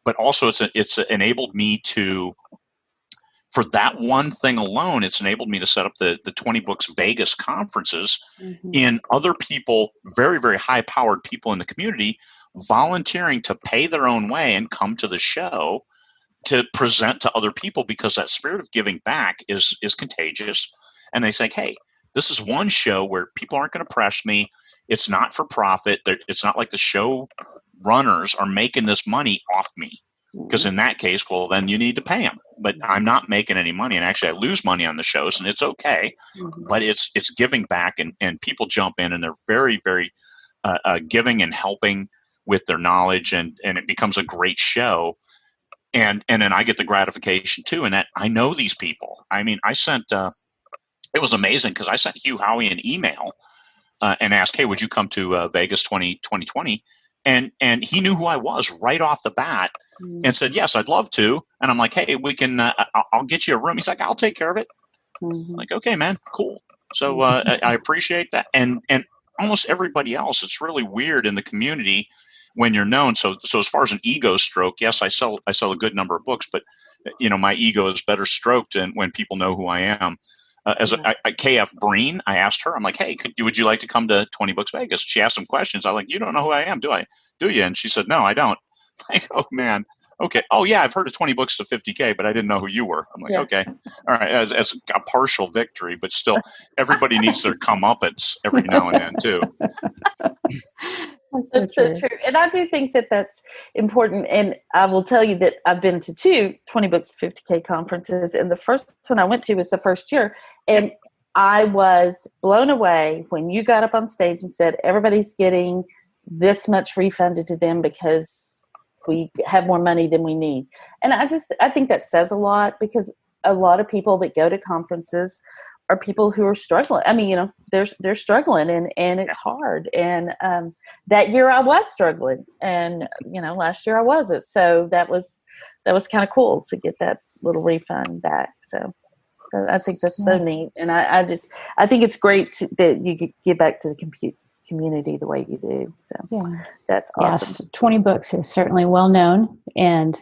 But also it's enabled me to, for that one thing alone, it's enabled me to set up the 20 Books Vegas conferences in other people, very, very high-powered people in the community, volunteering to pay their own way and come to the show to present to other people because that spirit of giving back is contagious. And they say, hey, this is one show where people aren't going to press me. It's not for profit. It's not like the show runners are making this money off me. Because in that case, well, then you need to pay them. But I'm not making any money. And actually, I lose money on the shows, and it's okay. But it's giving back, and people jump in, and they're very, very giving and helping with their knowledge, and it becomes a great show. And then I get the gratification, too, in that I know these people. I mean, I sent it was amazing because I sent Hugh Howey an email and asked, hey, would you come to Vegas 2020? And he knew who I was right off the bat and said, yes, I'd love to. And I'm like, hey, we can, I'll get you a room. He's like, I'll take care of it. I'm like, okay, man, cool. So I appreciate that. And almost everybody else, it's really weird in the community when you're known. So as far as an ego stroke, yes, I sell a good number of books, but my ego is better stroked and when people know who I am. KF Breen, I asked her, I'm like, hey, would you like to come to 20 Books Vegas? She asked some questions. I'm like, you don't know who I am, do I? Do you? And she said, no, I don't. I'm like, oh, man. Okay. Oh, yeah, I've heard of 20 Books to 50K, but I didn't know who you were. I'm like, okay. All right. As a partial victory, but still, everybody needs their comeuppance every now and then, too. That's so true. And I do think that that's important. And I will tell you that I've been to 2 20 Books to 50K conferences. And the first one I went to was the first year. And I was blown away when you got up on stage and said, everybody's getting this much refunded to them because we have more money than we need. And I think that says a lot because a lot of people that go to conferences are people who are struggling. I mean, they're struggling and it's hard. And that year I was struggling, and last year I wasn't. So that was kind of cool to get that little refund back. So I think that's so neat, and I think it's great that you give back to the community the way you do. So that's awesome. Yes, 20 Books is certainly well known, and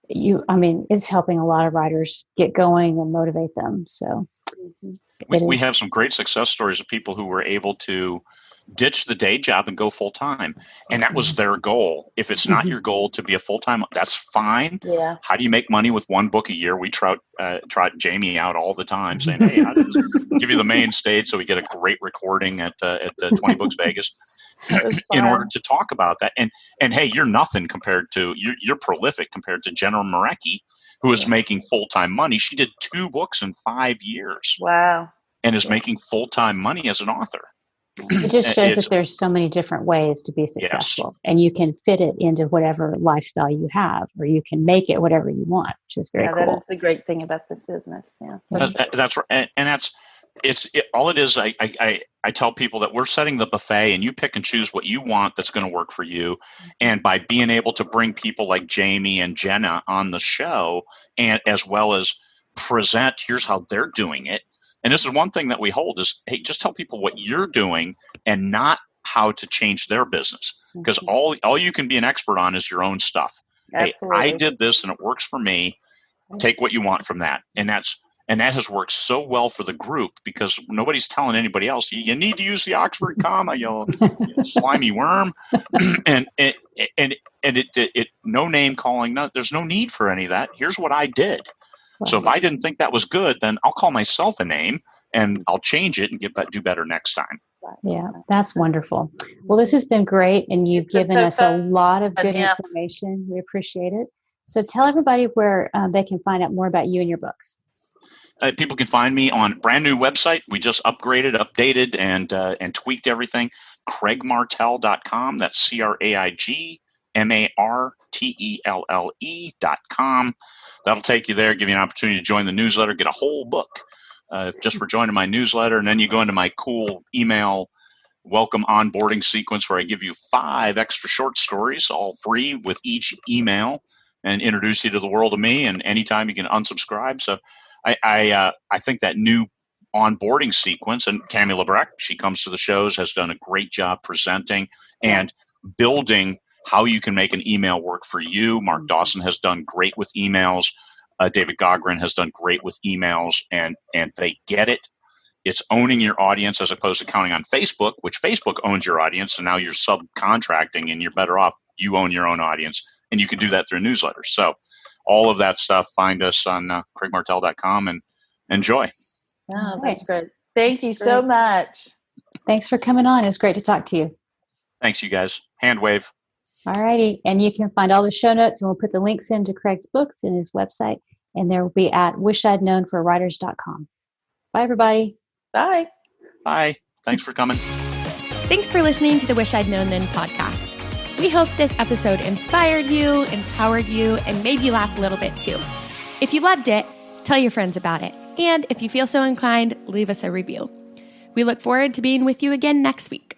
it's helping a lot of writers get going and motivate them. So we have some great success stories of people who were able to ditch the day job and go full time. And that was their goal. If it's not your goal to be a full time, that's fine. Yeah. How do you make money with one book a year? We trot Jamie out all the time saying, hey, how does give you the main stage so we get a great recording at 20 Books Vegas in order to talk about that. And hey, you're nothing compared to, you're prolific compared to Jenna Marecki, who is making full-time money. She did 2 books in 5 years. Wow. And is making full-time money as an author. It just shows that there's so many different ways to be successful, and you can fit it into whatever lifestyle you have, or you can make it whatever you want, which is very cool. That is the great thing about this business. Yeah. That's right. And that's, all it is. I tell people that we're setting the buffet and you pick and choose what you want that's going to work for you. And by being able to bring people like Jamie and Jenna on the show, and as well as present, here's how they're doing it. And this is one thing that we hold is, hey, just tell people what you're doing and not how to change their business. Because all you can be an expert on is your own stuff. Absolutely. Hey, I did this and it works for me. Take what you want from that. And that has worked so well for the group because nobody's telling anybody else, you need to use the Oxford comma, you slimy worm. and it no name calling. No, there's no need for any of that. Here's what I did. So if I didn't think that was good, then I'll call myself a name and I'll change it and do better next time. Yeah, that's wonderful. Well, this has been great, and you've given us a lot of good information. We appreciate it. So tell everybody where they can find out more about you and your books. People can find me on a brand new website. We just updated, and tweaked everything. CraigMartelle.com. That's CraigMartelle.com. That'll take you there, give you an opportunity to join the newsletter, get a whole book just for joining my newsletter. And then you go into my cool email welcome onboarding sequence where I give you 5 extra short stories, all free with each email, and introduce you to the world of me. And anytime you can unsubscribe. So I think that new onboarding sequence, and Tammy Lebrecht, she comes to the shows, has done a great job presenting and building how you can make an email work for you. Mark Dawson has done great with emails. David Gogren has done great with emails, and they get it. It's owning your audience as opposed to counting on Facebook, which Facebook owns your audience, and now you're subcontracting and you're better off. You own your own audience, and you can do that through newsletters. So all of that stuff, find us on CraigMartelle.com and enjoy. Oh, that's great. Thank you so much. Thanks for coming on. It was great to talk to you. Thanks, you guys. Hand wave. All righty. And you can find all the show notes, and we'll put the links into Craig's books and his website, and there will be at wishidknownforwriters.com. Bye, everybody. Bye. Bye. Thanks for coming. Thanks for listening to the Wish I'd Known Then podcast. We hope this episode inspired you, empowered you, and made you laugh a little bit too. If you loved it, tell your friends about it. And if you feel so inclined, leave us a review. We look forward to being with you again next week.